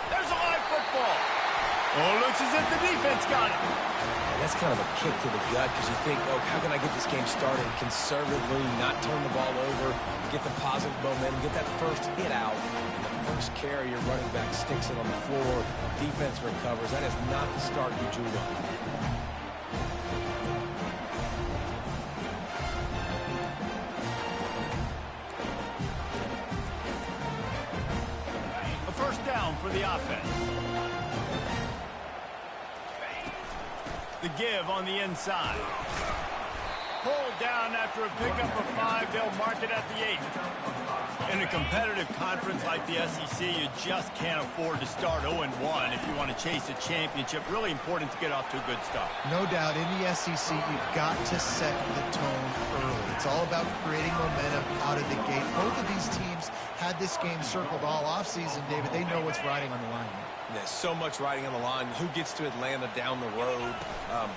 There's a live football. Oh, looks as if the defense got it. And that's kind of a kick to the gut because you think, oh, how can I get this game started conservatively, not turn the ball over, get the positive momentum, get that first hit out. And the first carry, your running back sticks it on the floor. Defense recovers. That is not the start you drew on. A first down for the offense. The give on the inside. Pulled down after a pickup of 5. They'll mark it at the 8. In a competitive conference like the SEC, you just can't afford to start 0-1 if you want to chase a championship. Really important to get off to a good start. No doubt, in the SEC, you've got to set the tone early. It's all about creating momentum out of the gate. Both of these teams had this game circled all offseason, David. They know what's riding on the line here. There's so much riding on the line. Who gets to Atlanta down the road?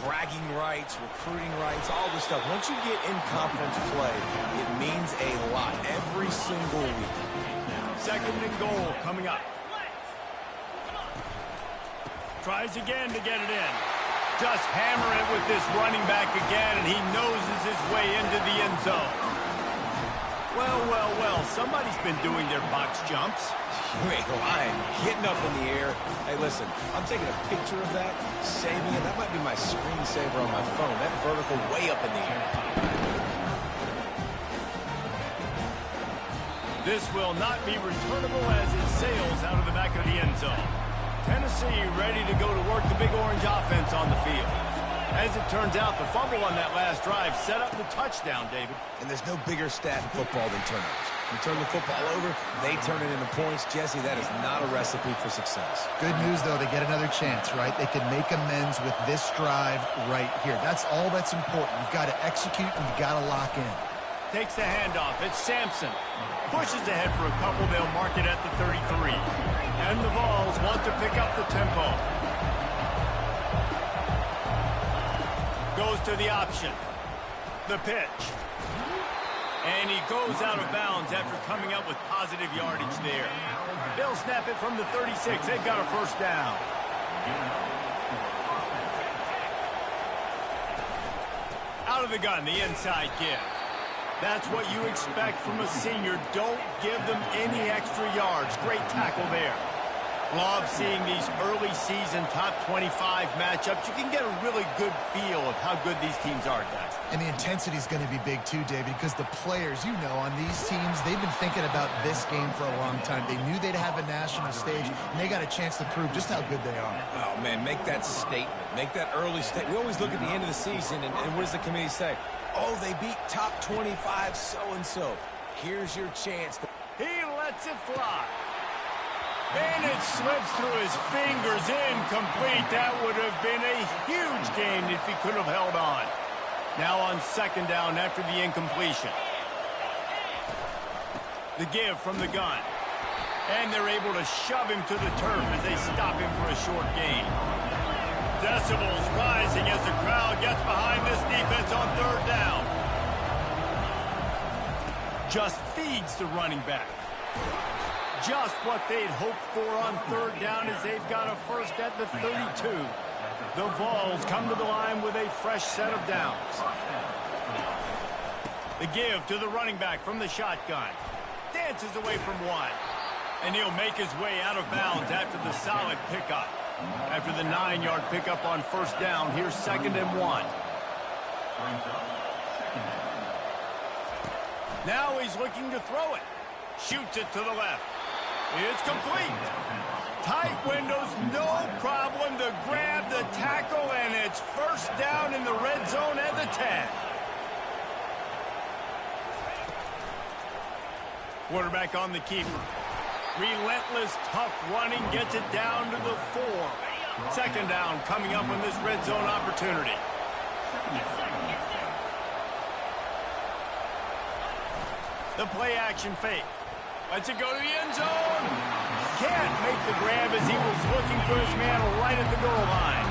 Bragging rights, recruiting rights, all this stuff. Once you get in conference play, it means a lot every single week. Second and goal coming up. Tries again to get it in. Just hammer it with this running back again, and he noses his way into the end zone. Well, well, well, somebody's been doing their box jumps. You ain't lying. Getting up in the air. Hey, listen, I'm taking a picture of that, saving it. That might be my screensaver on my phone. That vertical way up in the air. This will not be returnable as it sails out of the back of the end zone. Tennessee ready to go to work the Big Orange offense on the field. As it turns out, the fumble on that last drive set up the touchdown, David. And there's no bigger stat in football than turnovers. You turn the football over, they turn it into points. Jesse, that is not a recipe for success. Good news, though, they get another chance, right? They can make amends with this drive right here. That's all that's important. You've got to execute and you've got to lock in. Takes the handoff. It's Sampson. Pushes ahead for a couple. They'll mark it at the 33. And the Vols want to pick up the tempo. Goes to the option. The pitch. And he goes out of bounds after coming up with positive yardage there. They'll snap it from the 36. They've got a first down. Out of the gun, the inside give. That's what you expect from a senior. Don't give them any extra yards. Great tackle there. Love seeing these early season top 25 matchups. You can get a really good feel of how good these teams are, guys. And the intensity is going to be big too, David, because the players, you know, on these teams, they've been thinking about this game for a long time. They knew they'd have a national stage, and they got a chance to prove just how good they are. Oh, man, make that statement. Make that early statement. We always look at the end of the season, and what does the committee say? Oh, they beat top 25 so-and-so. Here's your chance. He lets it fly. And it slips through his fingers, incomplete. That would have been a huge gain if he could have held on. Now on second down after the incompletion. The give from the gun. And they're able to shove him to the turf as they stop him for a short gain. Decibels rising as the crowd gets behind this defense on third down. Just feeds the running back. Just what they'd hoped for on third down as they've got a first at the 32. The Vols come to the line with a fresh set of downs. The give to the running back from the shotgun. Dances away from one. And he'll make his way out of bounds after the solid pickup. After the 9-yard pickup on first down, here's 2nd and 1. Now he's looking to throw it. Shoots it to the left. It's complete. Tight windows, no problem to grab the tackle, and it's first down in the red zone at the 10. Quarterback on the keeper. Relentless, tough running, gets it down to the 4. 2nd down coming up on this red zone opportunity. The play action fake. Lets it go to the end zone. Can't make the grab as he was looking for his man right at the goal line.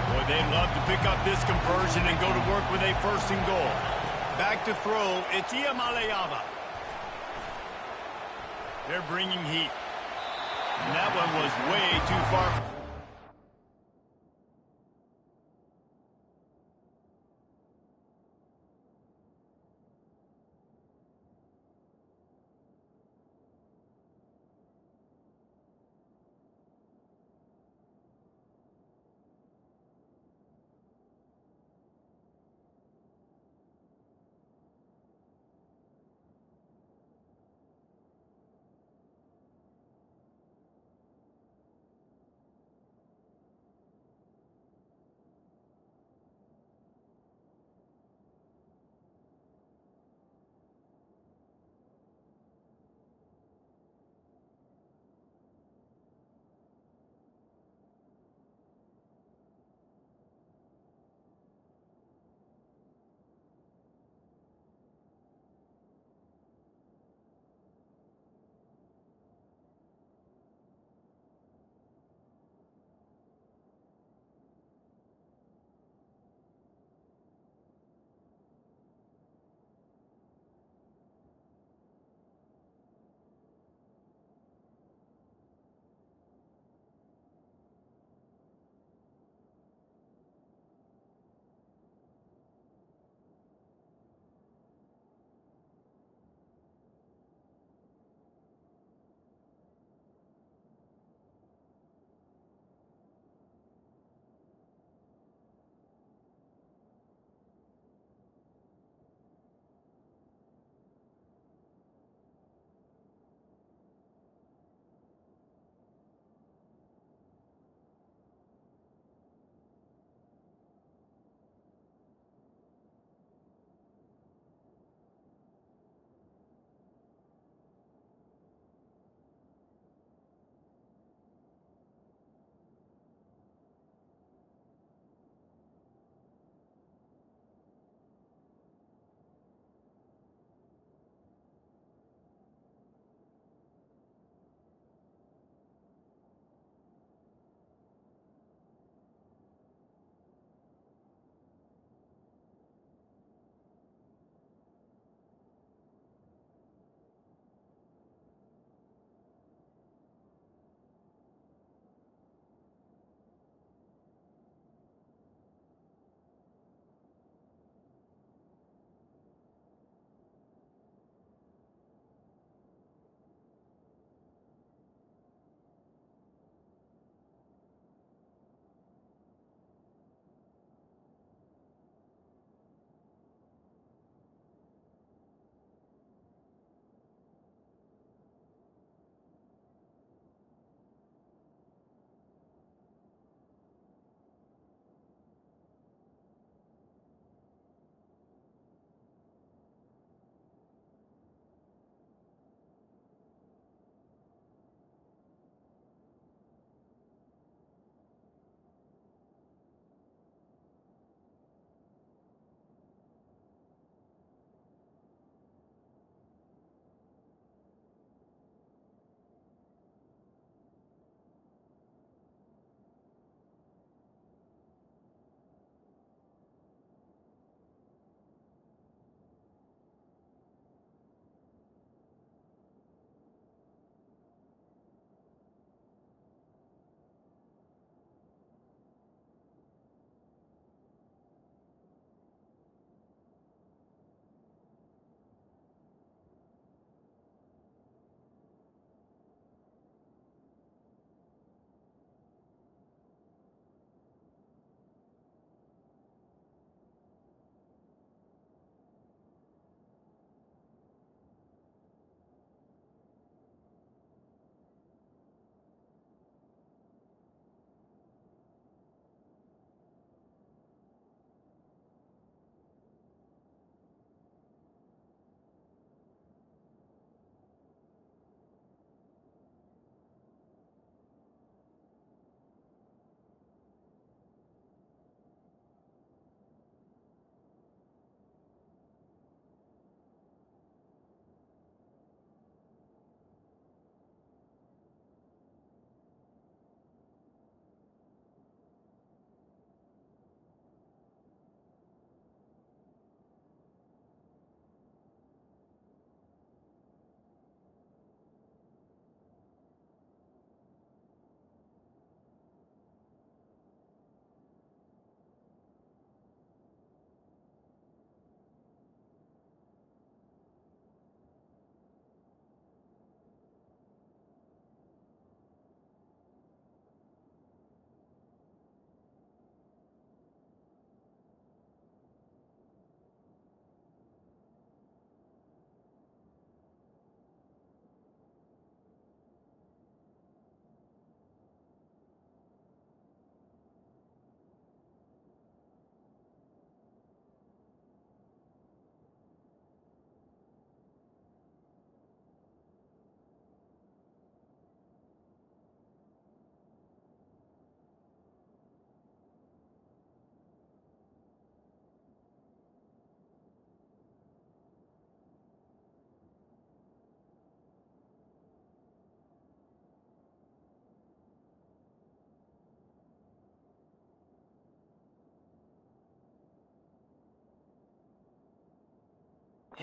Boy, they'd love to pick up this conversion and go to work with a 1st and goal. Back to throw, it's Iamaleava. They're bringing heat. And that one was way too far.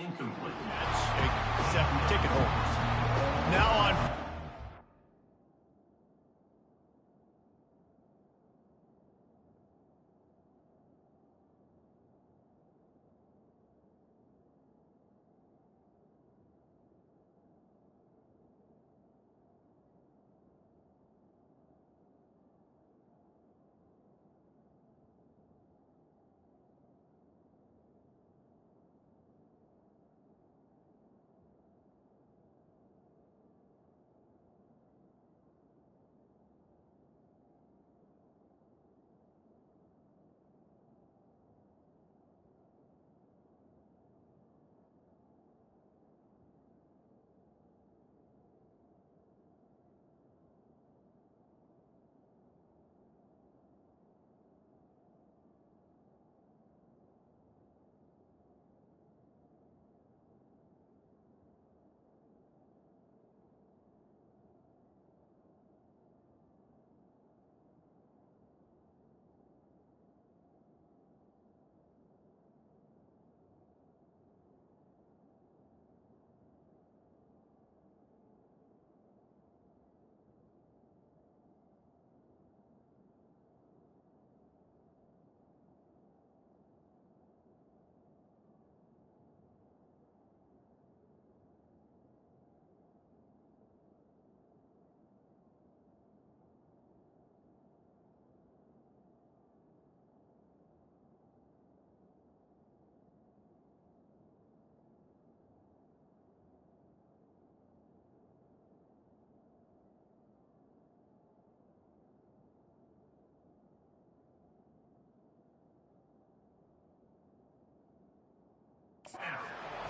Incomplete. Except ticket holders. Now on.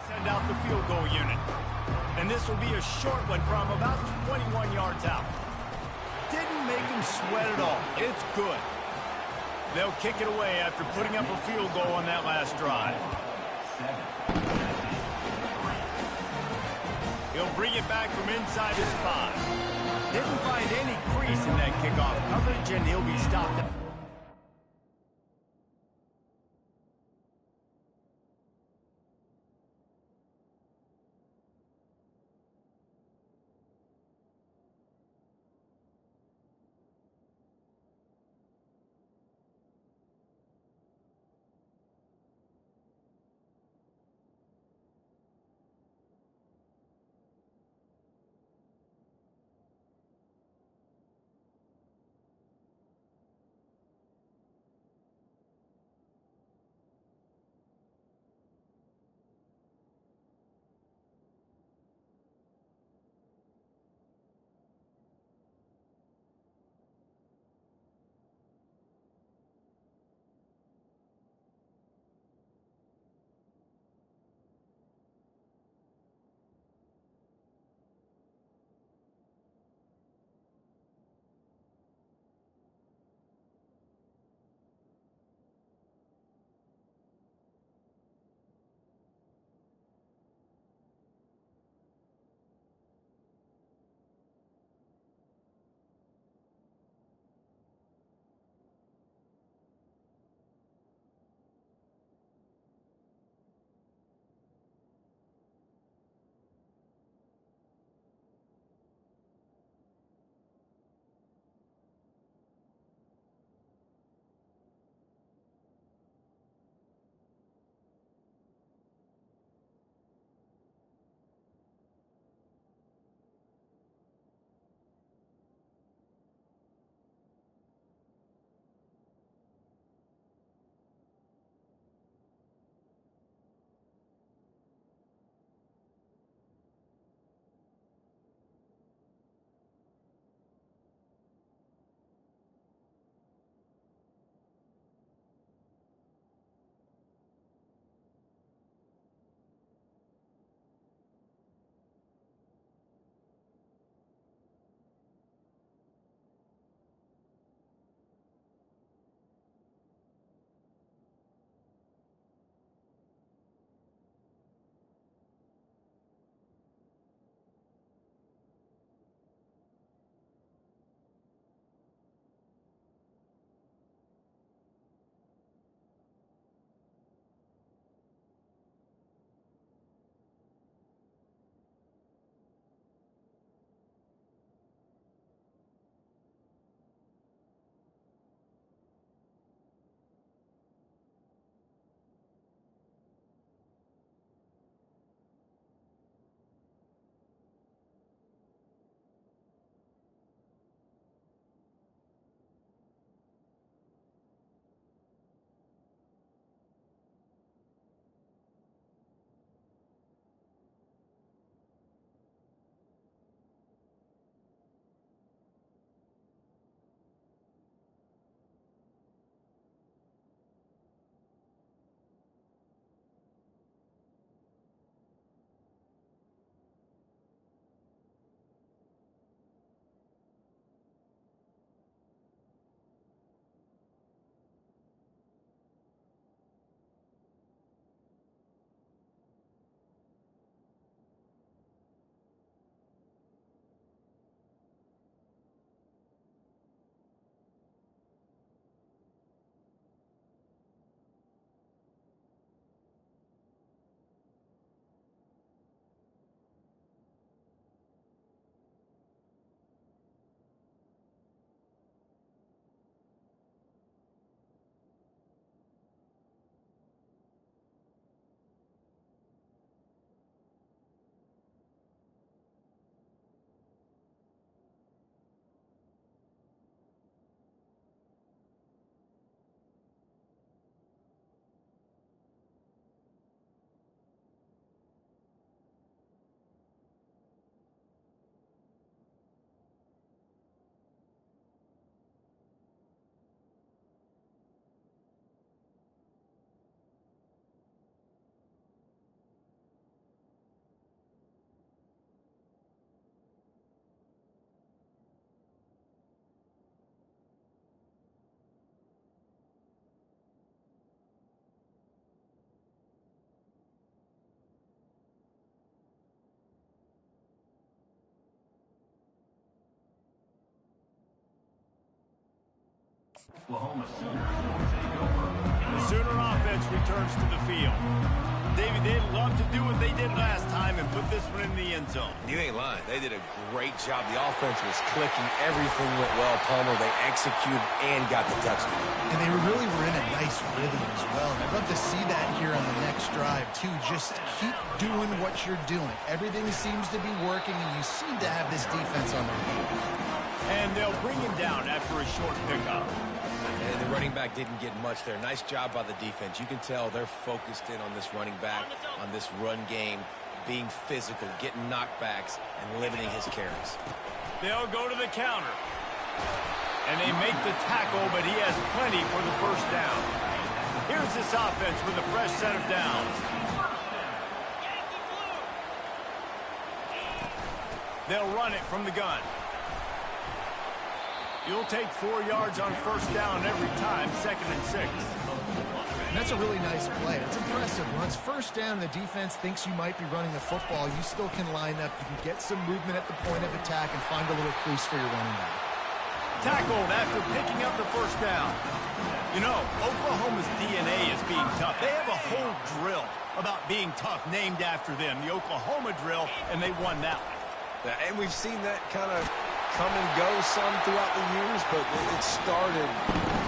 Send out the field goal unit. And this will be a short one from about 21 yards out. Didn't make him sweat at all. It's good. They'll kick it away after putting up a field goal on that last drive. He'll bring it back from inside his 5. Didn't find any crease in that kickoff coverage, and he'll be stopped. Oklahoma Sooners will take over. The Sooner offense returns to the field. David, they'd love to do what they did last time and put this one in the end zone. You ain't lying. They did a great job. The offense was clicking. Everything went well, Palmer. They executed and got the touchdown. And they really were in a nice rhythm as well. And I'd love to see that here on the next drive, too. Just keep doing what you're doing. Everything seems to be working, and you seem to have this defense on their feet. And they'll bring him down after a short pickup. And the running back didn't get much there. Nice job by the defense. You can tell they're focused in on this running back, on this run game, being physical, getting knockbacks, and limiting his carries. They'll go to the counter. And they make the tackle, but he has plenty for the first down. Here's this offense with a fresh set of downs. They'll run it from the gun. You'll take 4 yards on first down every time, 2nd and 6. And that's a really nice play. It's impressive. When it's first down, the defense thinks you might be running the football. You still can line up. You can get some movement at the point of attack and find a little crease for your running back. Tackled after picking up the first down. You know, Oklahoma's DNA is being tough. They have a whole drill about being tough named after them, the Oklahoma drill, and they won that one. Yeah, and we've seen that kind of come and go some throughout the years, but it started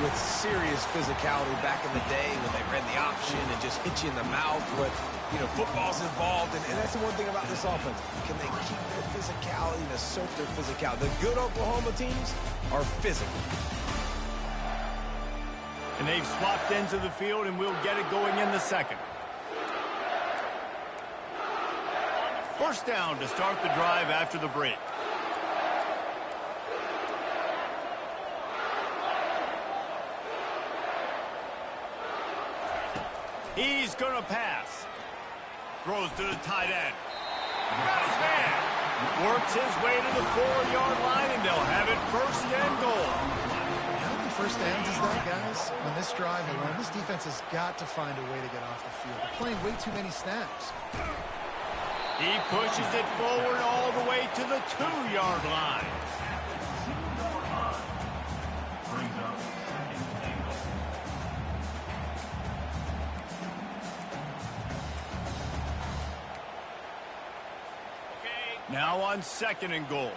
with serious physicality back in the day when they ran the option and just hit you in the mouth. But, you know, football's involved, and that's the one thing about this offense. Can they keep their physicality and assert their physicality? The good Oklahoma teams are physical. And they've swapped ends of the field, and we'll get it going in the second. First down to start the drive after the break. He's going to pass. Throws to the tight end. Got his man. Works his way to the 4-yard line, and they'll have it first and goal. How many first downs is that, guys? On this drive alone, this defense has got to find a way to get off the field. They're playing way too many snaps. He pushes it forward all the way to the 2-yard line. Brings up 2nd and goal. Now on 2nd and goal.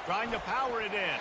Trying to power it in.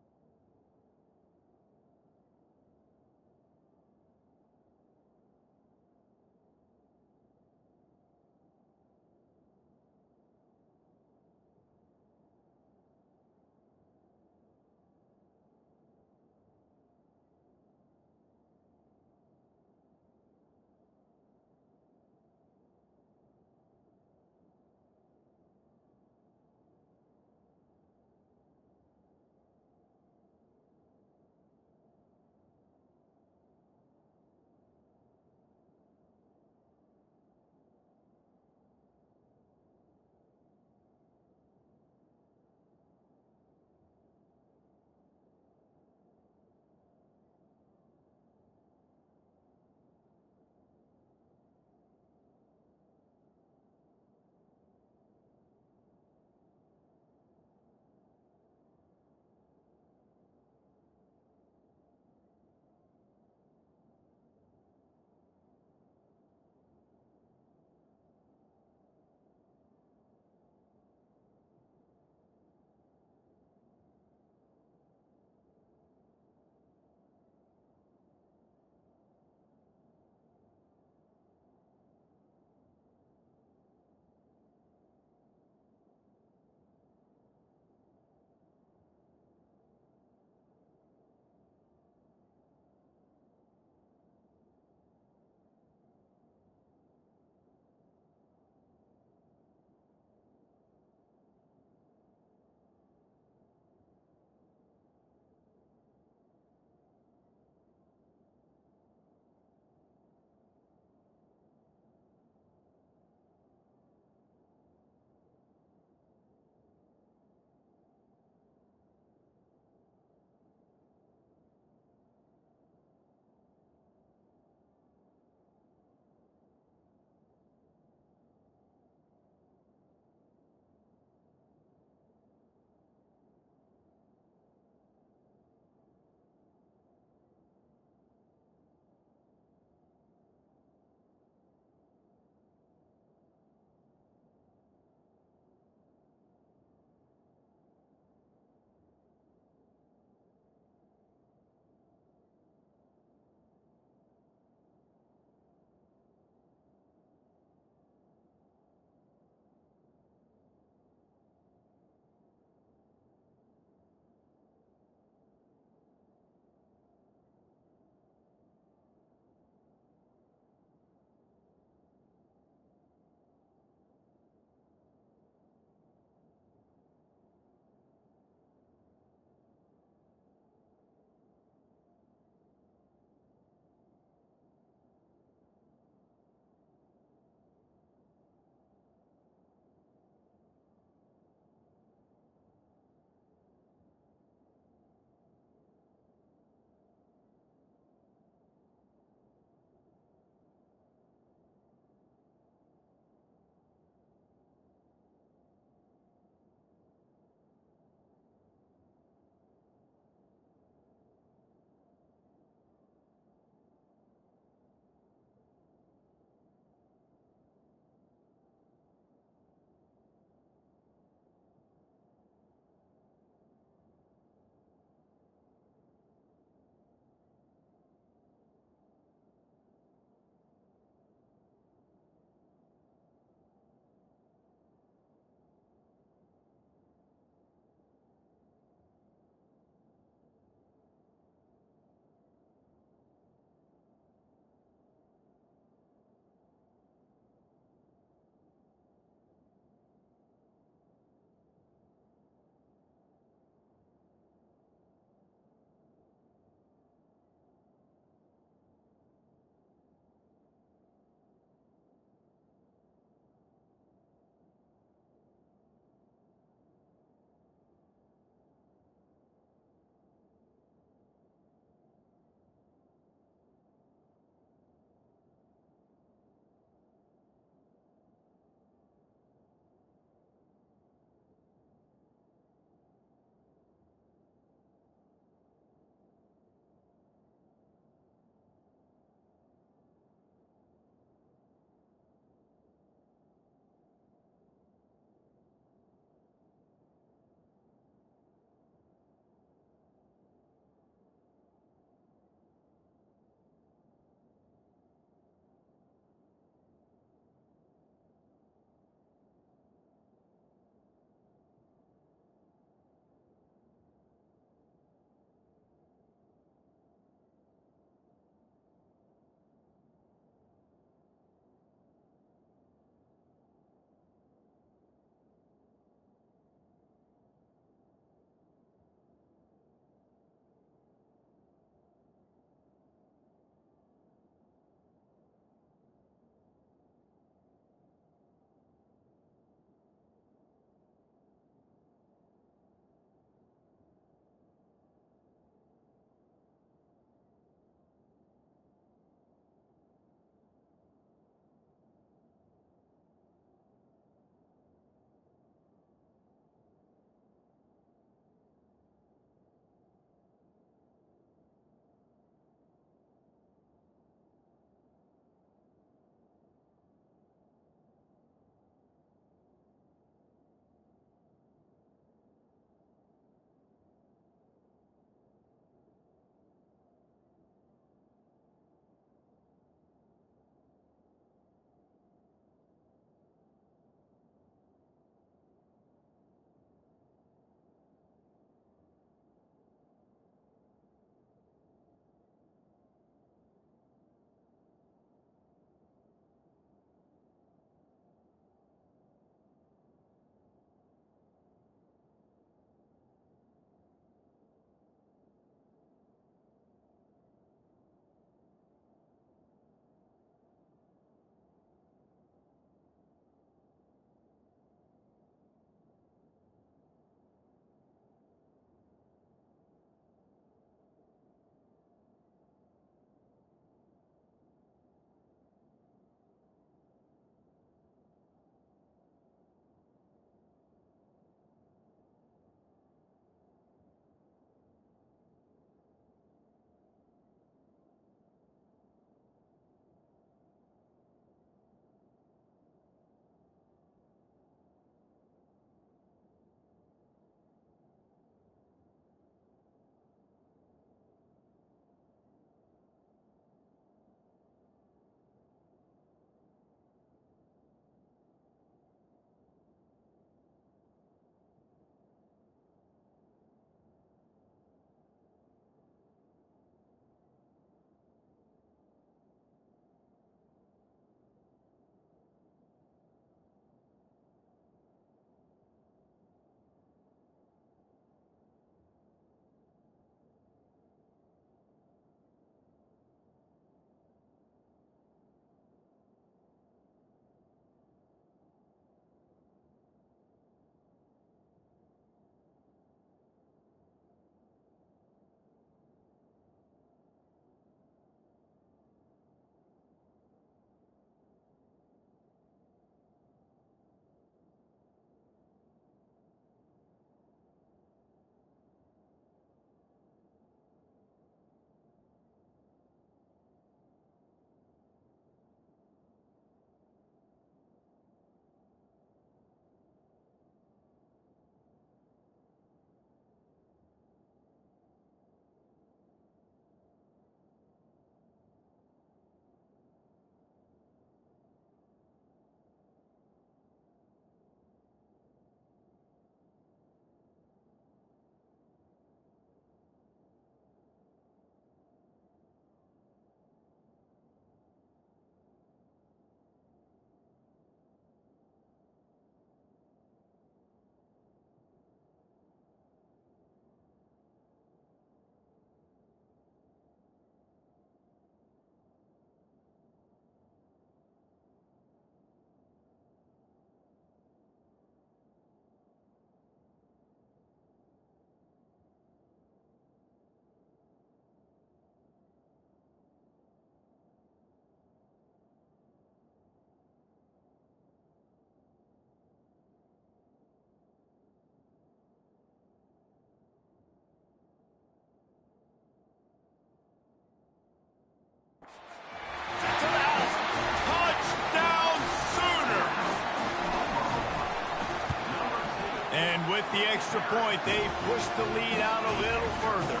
with the extra point, they push the lead out a little further.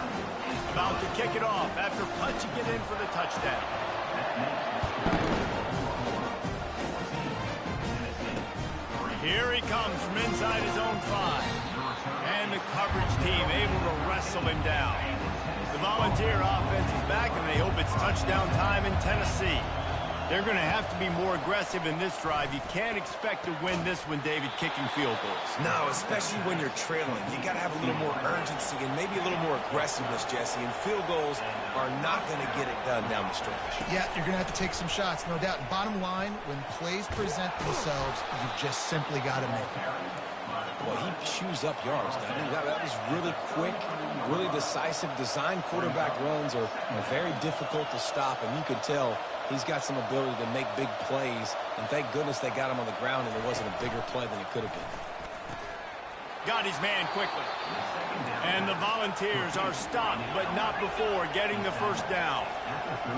About to kick it off after punching it in for the touchdown. Here he comes from inside his own 5. And the coverage team able to wrestle him down. The Volunteer offense is back, and they hope it's touchdown time in Tennessee. They're going to have to be more aggressive in this drive. You can't expect to win this one, David, kicking field goals. No, especially when you're trailing. You got to have a little more urgency and maybe a little more aggressiveness, Jesse. And field goals are not going to get it done down the stretch. Yeah, you're going to have to take some shots, no doubt. Bottom line, when plays present themselves, you've just simply got to make them. Well, he chews up yards. I mean, that was really quick, really decisive. Design quarterback runs are very difficult to stop, and you could tell he's got some ability to make big plays, and thank goodness they got him on the ground and there wasn't a bigger play than it could have been. Got his man quickly. And the Volunteers are stopped, but not before getting the first down.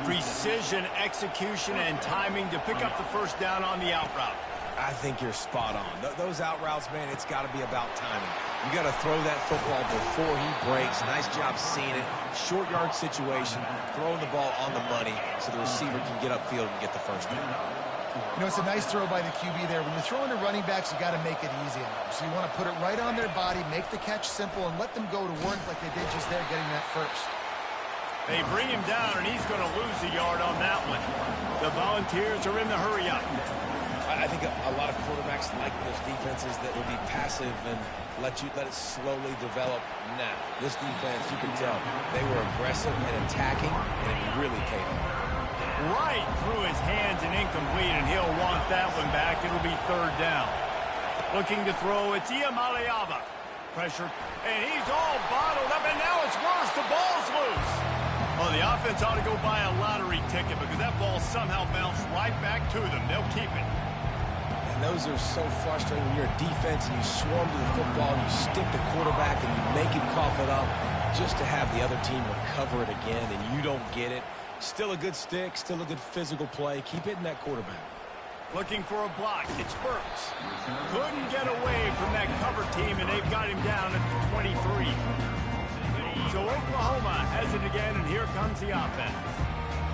Precision, execution, and timing to pick up the first down on the out route. I think you're spot on. Those out routes, man, it's got to be about timing. You got to throw that football before he breaks. Nice job seeing it. Short yard situation, throwing the ball on the money so the receiver can get upfield and get the first down. You know, it's a nice throw by the QB there. When you're throwing to running backs, you got to make it easy on them. So you want to put it right on their body, make the catch simple, and let them go to work like they did just there, getting that first. They bring him down, and he's going to lose a yard on that one. The Volunteers are in the hurry-up. I think a lot of quarterbacks like those defenses that will be passive and let it slowly develop. Now, this defense, you can tell, they were aggressive and attacking, and it really paid off. Right through his hands and incomplete, and he'll want that one back. It'll be third down. Looking to throw, it's Iamaleava. Pressure, and he's all bottled up, and now it's worse. The ball's loose. Well, the offense ought to go buy a lottery ticket because that ball somehow bounced right back to them. They'll keep it. Those are so frustrating when you're a defense and you swarm to the football, you stick the quarterback and you make him cough it up just to have the other team recover it again and you don't get it. Still a good stick, still a good physical play. Keep hitting that quarterback. Looking for a block. It's Burks. Couldn't get away from that cover team, and they've got him down at the 23. So Oklahoma has it again, and here comes the offense.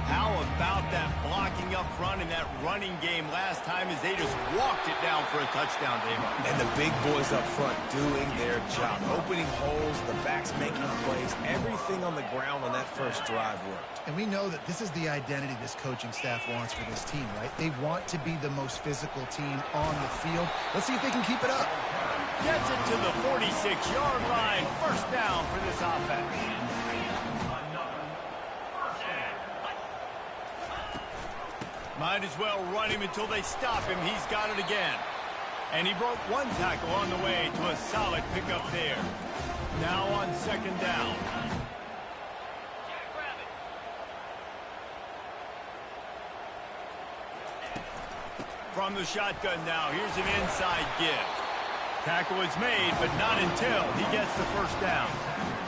How about that blocking up front in that running game last time as they just walked it down for a touchdown, David? And the big boys up front doing their job. Opening holes, the backs making plays. Everything on the ground on that first drive worked. And we know that this is the identity this coaching staff wants for this team, right? They want to be the most physical team on the field. Let's see if they can keep it up. Gets it to the 46-yard line. First down for this offense. Might as well run him until they stop him. He's got it again. And he broke one tackle on the way to a solid pickup there. Now on second down. From the shotgun now, here's an inside give. Tackle is made, but not until he gets the first down.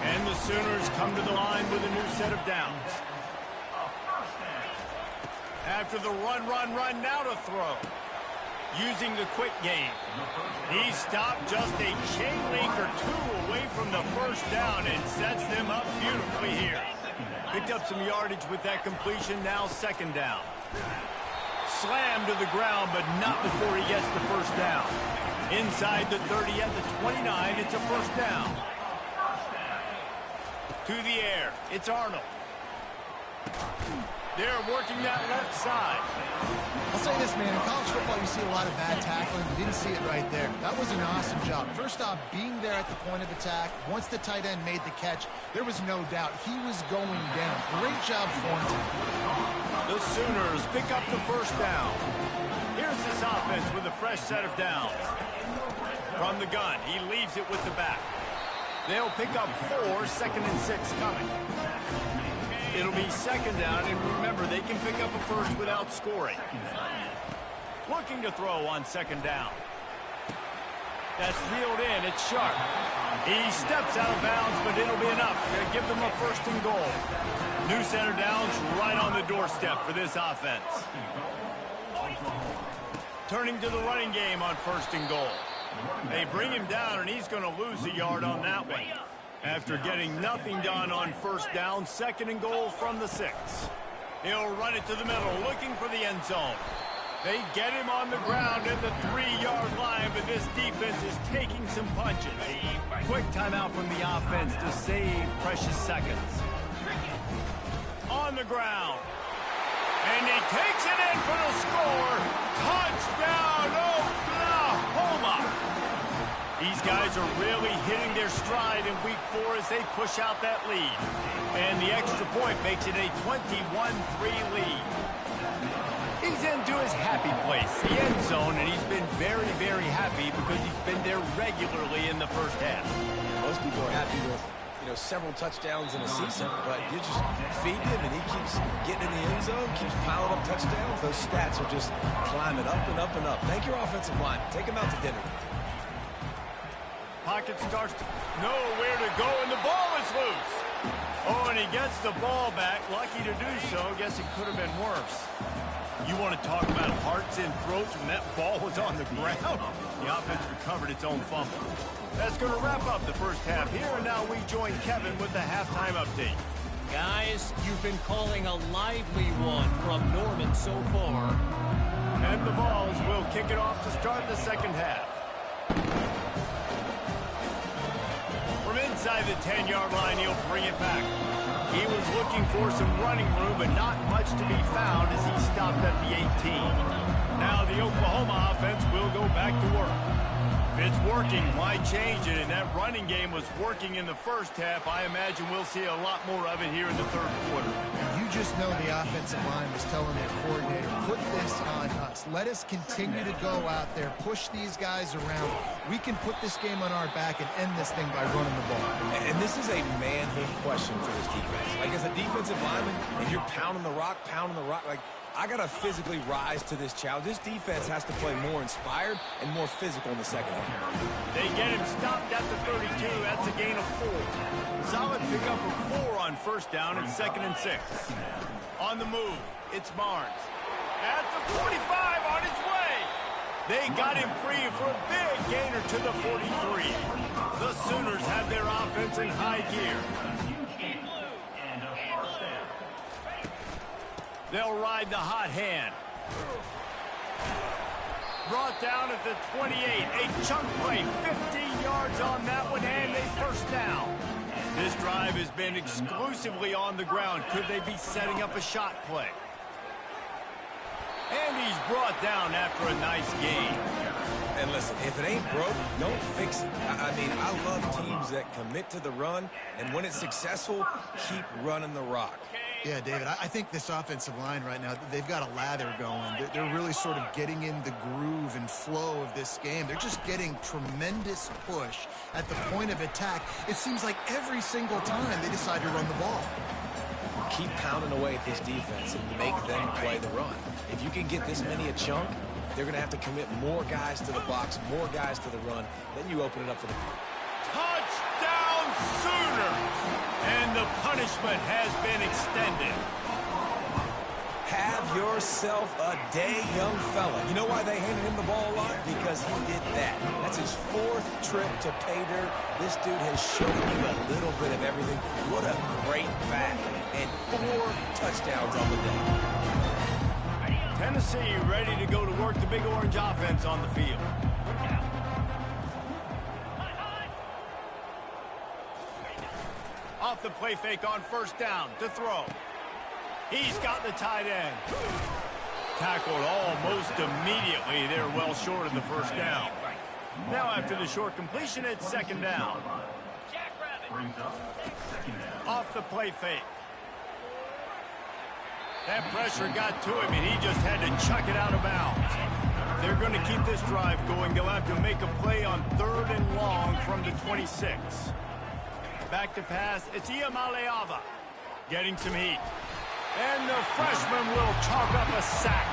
And the Sooners come to the line with a new set of downs. After the run, now to throw. Using the quick game. He stopped just a chain link or two away from the first down and sets them up beautifully here. Picked up some yardage with that completion, now second down. Slammed to the ground, but not before he gets the first down. Inside the 30 at the 29, it's a first down. To the air, it's Arnold. They're working that left side. I'll say this, man. In college football, you see a lot of bad tackling. You didn't see it right there. That was an awesome job. First off, being there at the point of attack. Once the tight end made the catch, there was no doubt he was going down. Great job for him. The Sooners pick up the first down. Here's this offense with a fresh set of downs. From the gun, he leaves it with the back. They'll pick up 4, second and 6 coming. It'll be second down, and remember, they can pick up a first without scoring. Looking to throw on second down. That's reeled in. It's Sharp. He steps out of bounds, but it'll be enough to give them a first and goal. New center downs right on the doorstep for this offense. Turning to the running game on first and goal. They bring him down, and he's going to lose a yard on that one. After getting nothing done on first down, 2nd and goal from the 6. He'll run it to the middle, looking for the end zone. They get him on the ground at the 3-yard line, but this defense is taking some punches. Quick timeout from the offense to save precious seconds. On the ground. And he takes it in for the score. Touchdown, Oklahoma! These guys are really hitting their stride in week 4 as they push out that lead. And the extra point makes it a 21-3 lead. He's into his happy place, the end zone, and he's been very, very happy because he's been there regularly in the first half. Most people are happy with, several touchdowns in a season, but you just feed him and he keeps getting in the end zone, keeps piling up touchdowns. Those stats are just climbing up and up and up. Thank your offensive line. Take him out to dinner. Pocket starts to know where to go, and the ball is loose. Oh, and he gets the ball back. Lucky to do so. Guess it could have been worse. You want to talk about hearts and throats when that ball was on the ground? The offense recovered its own fumble. That's going to wrap up the first half here, and now we join Kevin with the halftime update. Guys, you've been calling a lively one from Norman so far. And the Vols will kick it off to start the second half. From inside the 10-yard line, he'll bring it back. He was looking for some running room, but not much to be found as he stopped at the 18. Now the Oklahoma offense will go back to work. If it's working, why change it? And that running game was working in the first half. I imagine we'll see a lot more of it here in the third quarter. You just know the offensive line was telling their coordinator, put this on us. Let us continue to go out there, push these guys around. We can put this game on our back and end this thing by running the ball. And this is a manhood question for this defense. Like, as a defensive lineman, if you're pounding the rock, like, I got to physically rise to this challenge. This defense has to play more inspired and more physical in the second half. They get him stopped at the 32. That's a gain of 4. Solid pickup of 4 on first down and 2nd and 6. On the move, it's Barnes. At the 45 on his way. They got him free for a big gainer to the 43. The Sooners have their offense in high gear. They'll ride the hot hand. Brought down at the 28. A chunk play, 15 yards on that one, and a first down. This drive has been exclusively on the ground. Could they be setting up a shot play? And he's brought down after a nice gain. And listen, if it ain't broke, don't fix it. I mean, I love teams that commit to the run, and when it's successful, keep running the rock. Yeah, David, I think this offensive line right now, they've got a lather going. They're really sort of getting in the groove and flow of this game. They're just getting tremendous push at the point of attack. It seems like every single time they decide to run the ball. Keep pounding away at this defense and make them play the run. If you can get this many a chunk, they're going to have to commit more guys to the box, more guys to the run. Then you open it up for the touchdown Sooners! And the punishment has been extended. Have yourself a day, young fella. You know why they handed him the ball a lot? Because he did that. That's his 4th trip to pay dirt. This dude has shown you a little bit of everything. What a great back. And 4 touchdowns on the day. Tennessee ready to go to work, the Big Orange offense on the field. Off the play fake on first down to throw. He's got the tight end. Tackled almost immediately. They're well short of the first down. Now after the short completion, it's 2nd down. Off the play fake. That pressure got to him, and he just had to chuck it out of bounds. They're going to keep this drive going. They'll have to make a play on 3rd and long from the 26. Back to pass. It's Iamaleava getting some heat. And the freshman will chalk up a sack.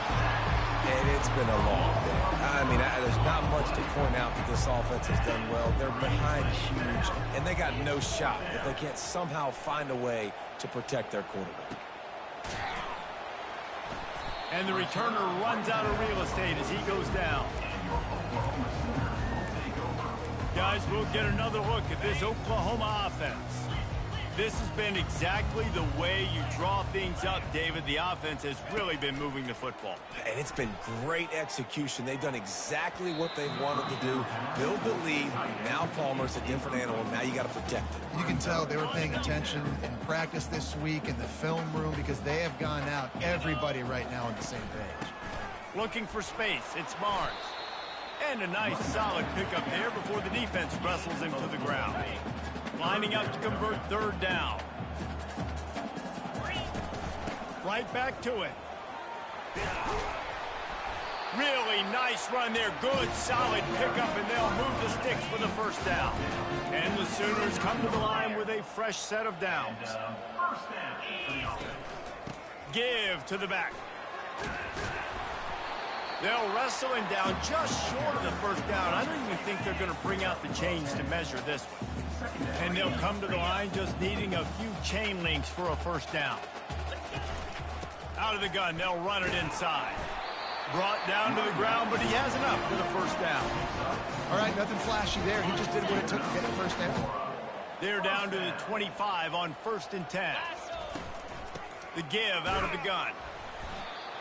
And it's been a long day. I mean, there's not much to point out that this offense has done well. They're behind huge, and they got no shot if they can't somehow find a way to protect their quarterback. And the returner runs out of real estate as he goes down. Guys, we'll get another look at this Oklahoma offense. This has been exactly the way you draw things up, David. The offense has really been moving the football. And it's been great execution. They've done exactly what they've wanted to do. Build the lead. Now Palmer's a different animal. Now you got to protect it. You can tell they were paying attention in practice this week in the film room because they have gone out, everybody right now on the same page. Looking for space. It's Barnes. And a nice solid pickup there before the defense wrestles him to the ground. Lining up to convert third down. Right back to it. Really nice run there. Good, solid pickup, and they'll move the sticks for the first down. And the Sooners come to the line with a fresh set of downs. First down for the offense. Give to the back. They'll wrestle him down just short of the first down. I don't even think they're going to bring out the chains to measure this one. And they'll come to the line just needing a few chain links for a first down. Out of the gun, they'll run it inside. Brought down to the ground, but he has enough for the first down. All right, nothing flashy there. He just did what it took to get the first down. They're down to the 25 on 1st and 10. The give out of the gun.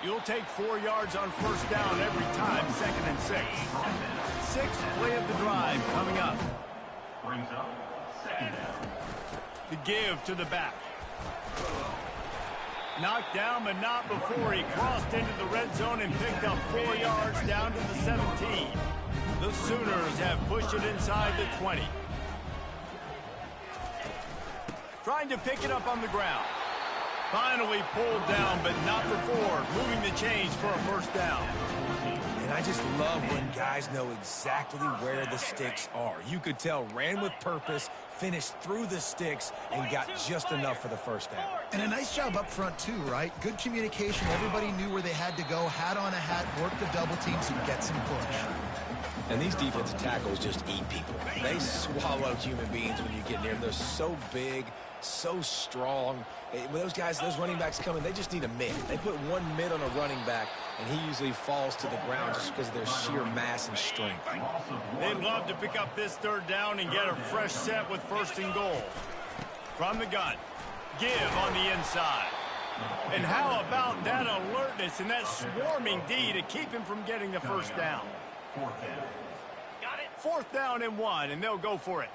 You'll take 4 yards on first down every time, 2nd and 6. Sixth play of the drive coming up. Brings up second down. The give to the back. Knocked down, but not before he crossed into the red zone and picked up 4 yards down to the 17. The Sooners have pushed it inside the 20. Trying to pick it up on the ground. Finally pulled down, but not before moving the chains for a first down. And I just love when guys know exactly where the sticks are. You could tell ran with purpose, finished through the sticks, and got just enough for the first down. And a nice job up front, too, right? Good communication. Everybody knew where they had to go. Hat on a hat, work the double teams, and get some push. And these defensive tackles just eat people. They swallow human beings when you get near them. They're so big, so strong. When those guys, those running backs come in, they just need a mid. They put one mid on a running back, and he usually falls to the ground just because of their sheer mass and strength. They'd love to pick up this third down and get a fresh set with 1st and goal. From the gun. Give on the inside. And how about that alertness and that swarming D to keep him from getting the first down? Fourth down. Got it. 4th down and 1, and they'll go for it.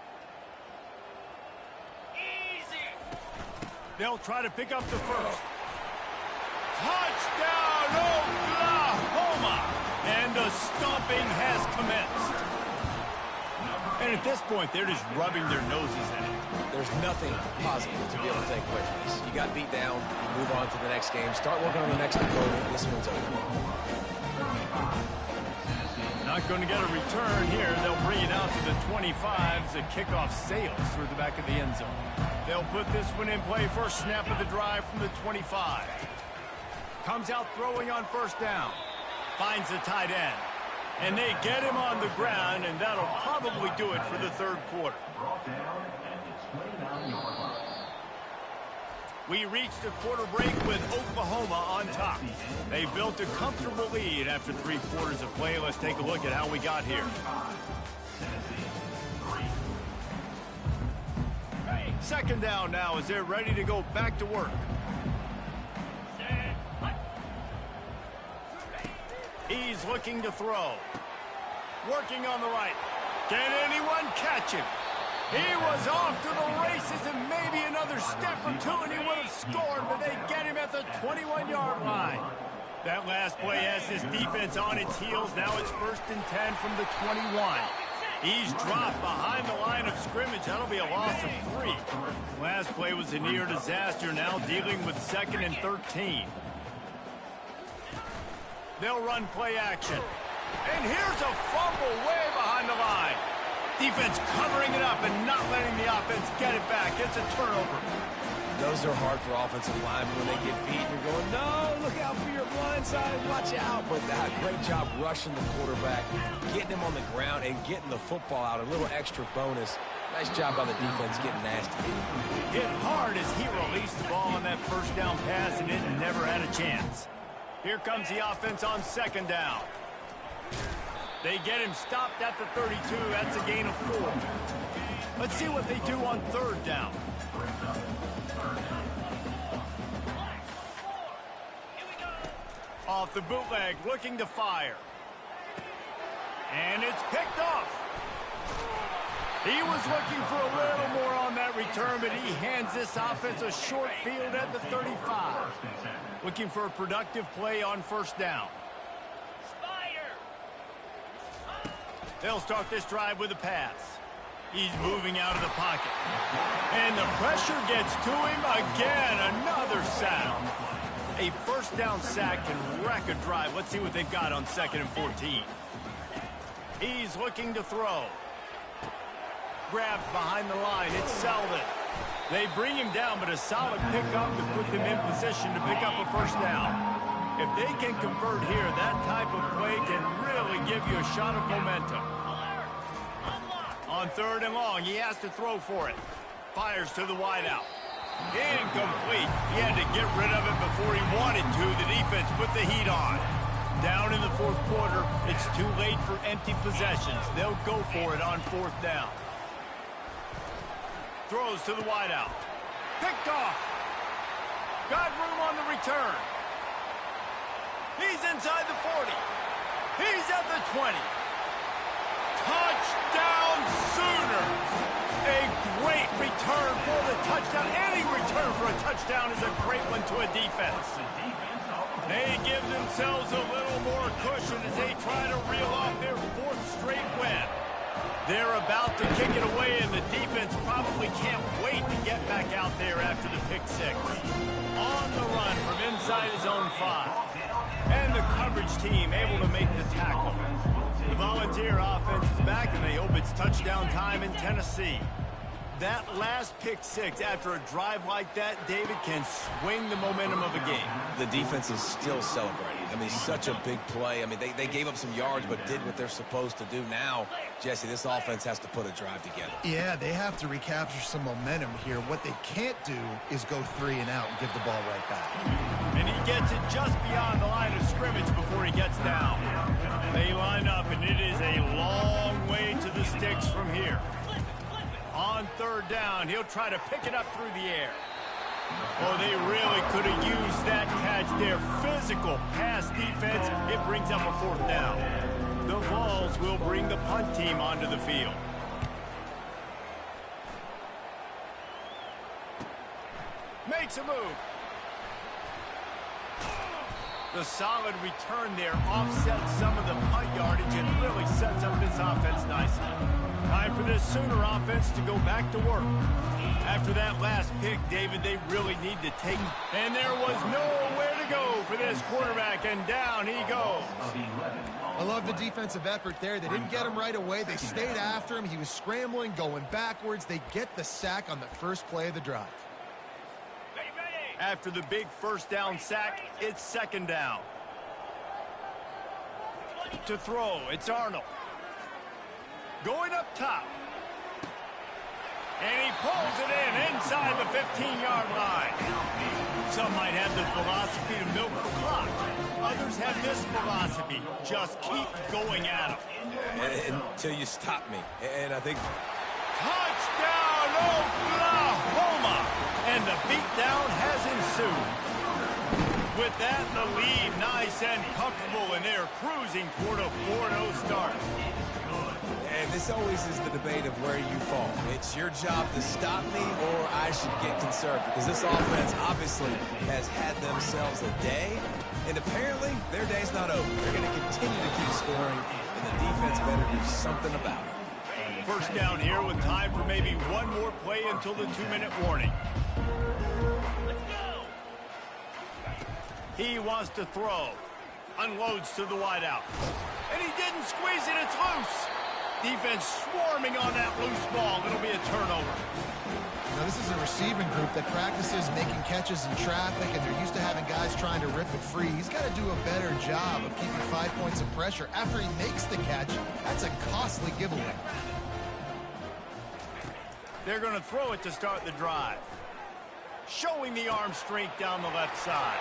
They'll try to pick up the first. Touchdown, Oklahoma! And the stomping has commenced. And at this point, they're just rubbing their noses in it. There's nothing positive to be able to take away from this. You got beat down, you move on to the next game, start working on the next opponent. This one's over. Not going to get a return here. They'll bring it out to the 25 as the kickoff sails through the back of the end zone. They'll put this one in play. First snap of the drive from the 25. Comes out throwing on first down. Finds the tight end. And they get him on the ground, and that'll probably do it for the third quarter. Brought down and displayed on your line. We reached the quarter break with Oklahoma on top. They built a comfortable lead after 3 quarters of play. Let's take a look at how we got here. Second down now as they're ready to go back to work. He's looking to throw. Working on the right. Can anyone catch him? He was off to the races and maybe another step or two and he would have scored, but they get him at the 21-yard line. That last play has his defense on its heels. Now it's 1st and 10 from the 21. He's dropped behind the line of scrimmage. That'll be a loss of 3. Last play was a near disaster. Now dealing with 2nd and 13. They'll run play action. And here's a fumble way behind the line. Defense covering it up and not letting the offense get it back. It's a turnover. Those are hard for offensive linemen when they get beat. You're going, no, look out for your blind side, watch out. But great job rushing the quarterback, getting him on the ground and getting the football out. A little extra bonus. Nice job by the defense getting nasty. Hit hard as he released the ball on that first down pass and it never had a chance. Here comes the offense on 2nd down. They get him stopped at the 32. That's a gain of 4. Let's see what they do on 3rd down. Off the bootleg, looking to fire. And it's picked off. He was looking for a little more on that return, but he hands this offense a short field at the 35. Looking for a productive play on 1st down. They'll start this drive with a pass. He's moving out of the pocket. And the pressure gets to him again. Another sack. A 1st down sack can wreck a drive. Let's see what they've got on 2nd and 14. He's looking to throw. Grabbed behind the line. It's Selden. They bring him down, but a solid pickup to put them in position to pick up a 1st down. If they can convert here, that type of play can really give you a shot of momentum. On 3rd and long, he has to throw for it. Fires to the wideout. Incomplete. He had to get rid of it before he wanted to. The defense put the heat on. Down in the 4th quarter, it's too late for empty possessions. They'll go for it on 4th down. Throws to the wideout. Picked off. Got room on the return. He's inside the 40. He's at the 20. Touchdown Sooners. A great return for the touchdown. Any return for a touchdown is a great one to a defense. They give themselves a little more cushion as they try to reel off their 4th straight win. They're about to kick it away, and the defense probably can't wait to get back out there after the pick 6. On the run from inside his own 5. And the coverage team able to make the tackle. The Volunteer offense is back, and they hope it's touchdown time in Tennessee. That last pick 6 after a drive like that, David, can swing the momentum of a game. The defense is still celebrating. I mean, such a big play. I mean, they gave up some yards but did what they're supposed to do. Now, Jesse, this offense has to put a drive together. Yeah, they have to recapture some momentum here. What they can't do is go 3 and out and give the ball right back. And he gets it just beyond the line of scrimmage before he gets down. They line up, and it is a long way to the sticks from here. On 3rd down, he'll try to pick it up through the air. Oh, they really could have used that catch there. Physical pass defense. It brings up a 4th down. The Vols will bring the punt team onto the field. Makes a move. The solid return there offsets some of the punt yardage and really sets up this offense nicely. Time for this Sooner offense to go back to work. After that last pick, David, they really need to take. And there was nowhere to go for this quarterback, and down he goes. I love the defensive effort there. They didn't get him right away. They stayed after him. He was scrambling, going backwards. They get the sack on the first play of the drive. After the big 1st down sack, it's 2nd down. To throw, it's Arnold. Going up top. And he pulls it in inside the 15-yard line. Some might have the philosophy to milk the clock. Others have this philosophy. Just keep going at them. Until you stop me. And I think... Touchdown, Oklahoma! And the beatdown has ensued. With that, the lead nice and comfortable, and they're cruising toward a 4-0 start. And this always is the debate of where you fall. It's your job to stop me, or I should get conservative. Because this offense obviously has had themselves a day, and apparently their day's not over. They're going to continue to keep scoring, and the defense better do something about it. 1st down here with time for maybe one more play until the 2-minute warning. Let's go. He wants to throw. Unloads to the wideout. And he didn't squeeze it. It's loose. Defense swarming on that loose ball. It'll be a turnover. Now, this is a receiving group that practices making catches in traffic, and they're used to having guys trying to rip it free. He's got to do a better job of keeping 5 points of pressure after he makes the catch. That's a costly giveaway. They're going to throw it to start the drive. Showing the arm strength down the left side.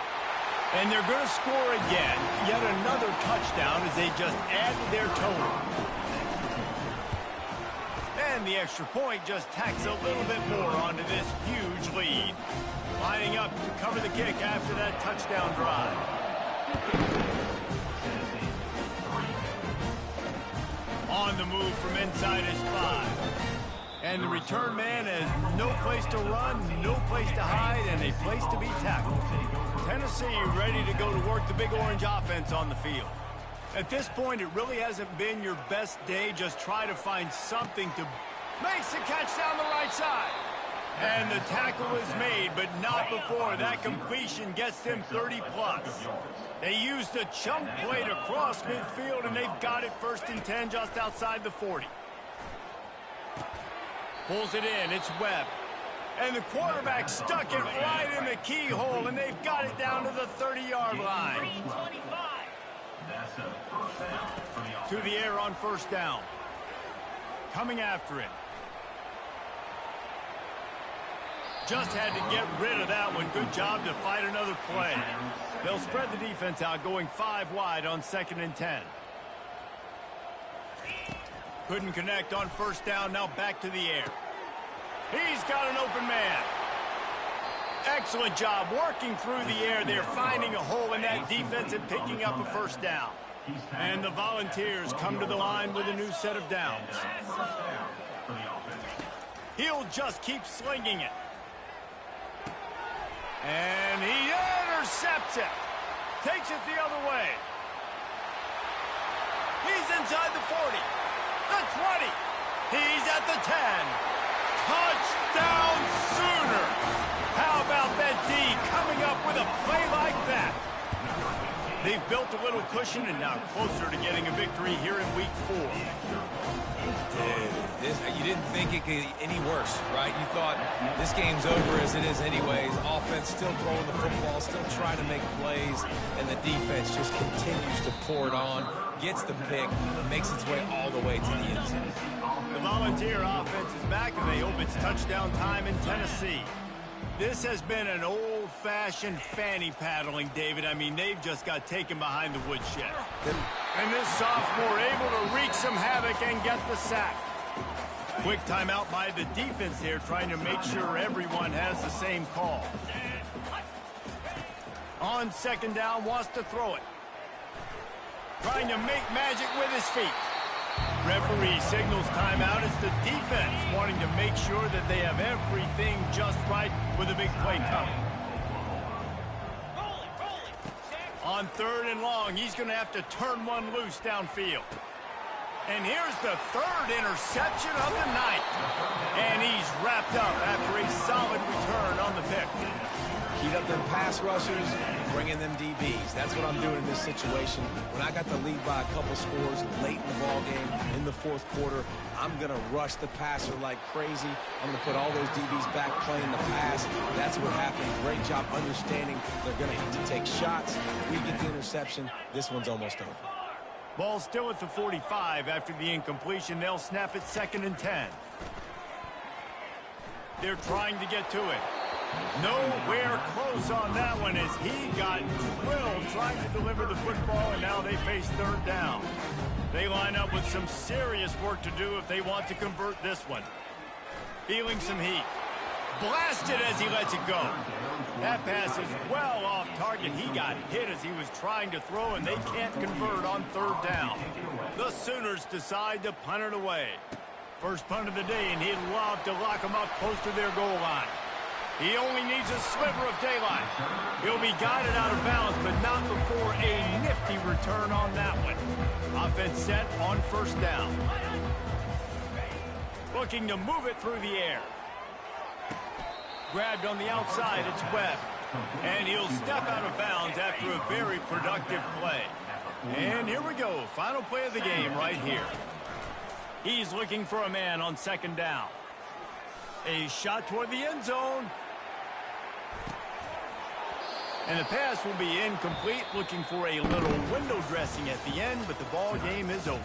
And they're going to score again. Yet another touchdown as they just add to their total. And the extra point just tacks a little bit more onto this huge lead. Lining up to cover the kick after that touchdown drive. On the move from inside his 5. And the return man has no place to run, no place to hide, and a place to be tackled. Tennessee ready to go to work the Big Orange offense on the field. At this point, it really hasn't been your best day. Just try to find something to... Makes the catch down the right side. And the tackle is made, but not before that completion gets them 30+. They used the chunk play to cross midfield, and they've got it 1st and 10 just outside the 40. Pulls it in. It's Webb. And the quarterback stuck it right in the keyhole, and they've got it down to the 30-yard line. To the air on 1st down. Coming after it. Just had to get rid of that one. Good job to fight another play. They'll spread the defense out, going 5 wide on 2nd and 10. Couldn't connect on 1st down. Now back to the air. He's got an open man. Excellent job working through the air there, finding a hole in that defense and picking up a 1st down. And the Volunteers come to the line with a new set of downs. He'll just keep slinging it. And he intercepts it. Takes it the other way. He's inside the 40. The 20. He's at the 10. Touchdown Sooner. How about that D coming up with a play like that? They've built a little cushion and now closer to getting a victory here in Week 4. You didn't think it could get any worse, right? You thought this game's over as it is anyways. Offense still throwing the football, still trying to make plays, and the defense just continues to pour it on, gets the pick, makes its way all the way to the end zone. The Volunteer offense is back, and they hope it's touchdown time in Tennessee. This has been an old-fashioned fanny paddling, David. I mean, they've just got taken behind the woodshed. And this sophomore able to wreak some havoc and get the sack. Quick timeout by the defense there, trying to make sure everyone has the same call. On 2nd down, wants to throw it. Trying to make magic with his feet. Referee signals timeout. It's the defense wanting to make sure that they have everything just right with a big play coming. On 3rd and long, he's going to have to turn one loose downfield. And here's the 3rd interception of the night. And he's wrapped up after a solid return on the pick. Heat up them pass rushers, bring in them DBs. That's what I'm doing in this situation. When I got the lead by a couple scores late in the ball game, in the 4th quarter, I'm going to rush the passer like crazy. I'm going to put all those DBs back playing the pass. That's what happened. Great job understanding they're going to have to take shots. If we get the interception, this one's almost over. Ball still at the 45 after the incompletion. They'll snap it 2nd and 10. They're trying to get to it. Nowhere close on that one as he got drilled trying to deliver the football, and now they face 3rd down. They line up with some serious work to do if they want to convert this one. Feeling some heat. Blasted as he lets it go. That pass is well off target. He got hit as he was trying to throw, and they can't convert on 3rd down. The Sooners decide to punt it away. First punt of the day, and he'd love to lock them up close to their goal line. He only needs a sliver of daylight. He'll be guided out of bounds, but not before a nifty return on that one. Offense set on 1st down. Looking to move it through the air. Grabbed on the outside, it's Webb. And he'll step out of bounds after a very productive play. And here we go, final play of the game right here. He's looking for a man on 2nd down. A shot toward the end zone. And the pass will be incomplete, looking for a little window dressing at the end, but the ball game is over.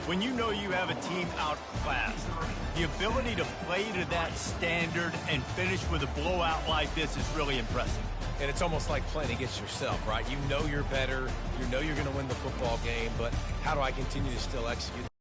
When you know you have a team outclassed, the ability to play to that standard and finish with a blowout like this is really impressive. And it's almost like playing against yourself, right? You know you're better. You know you're going to win the football game, but how do I continue to still execute?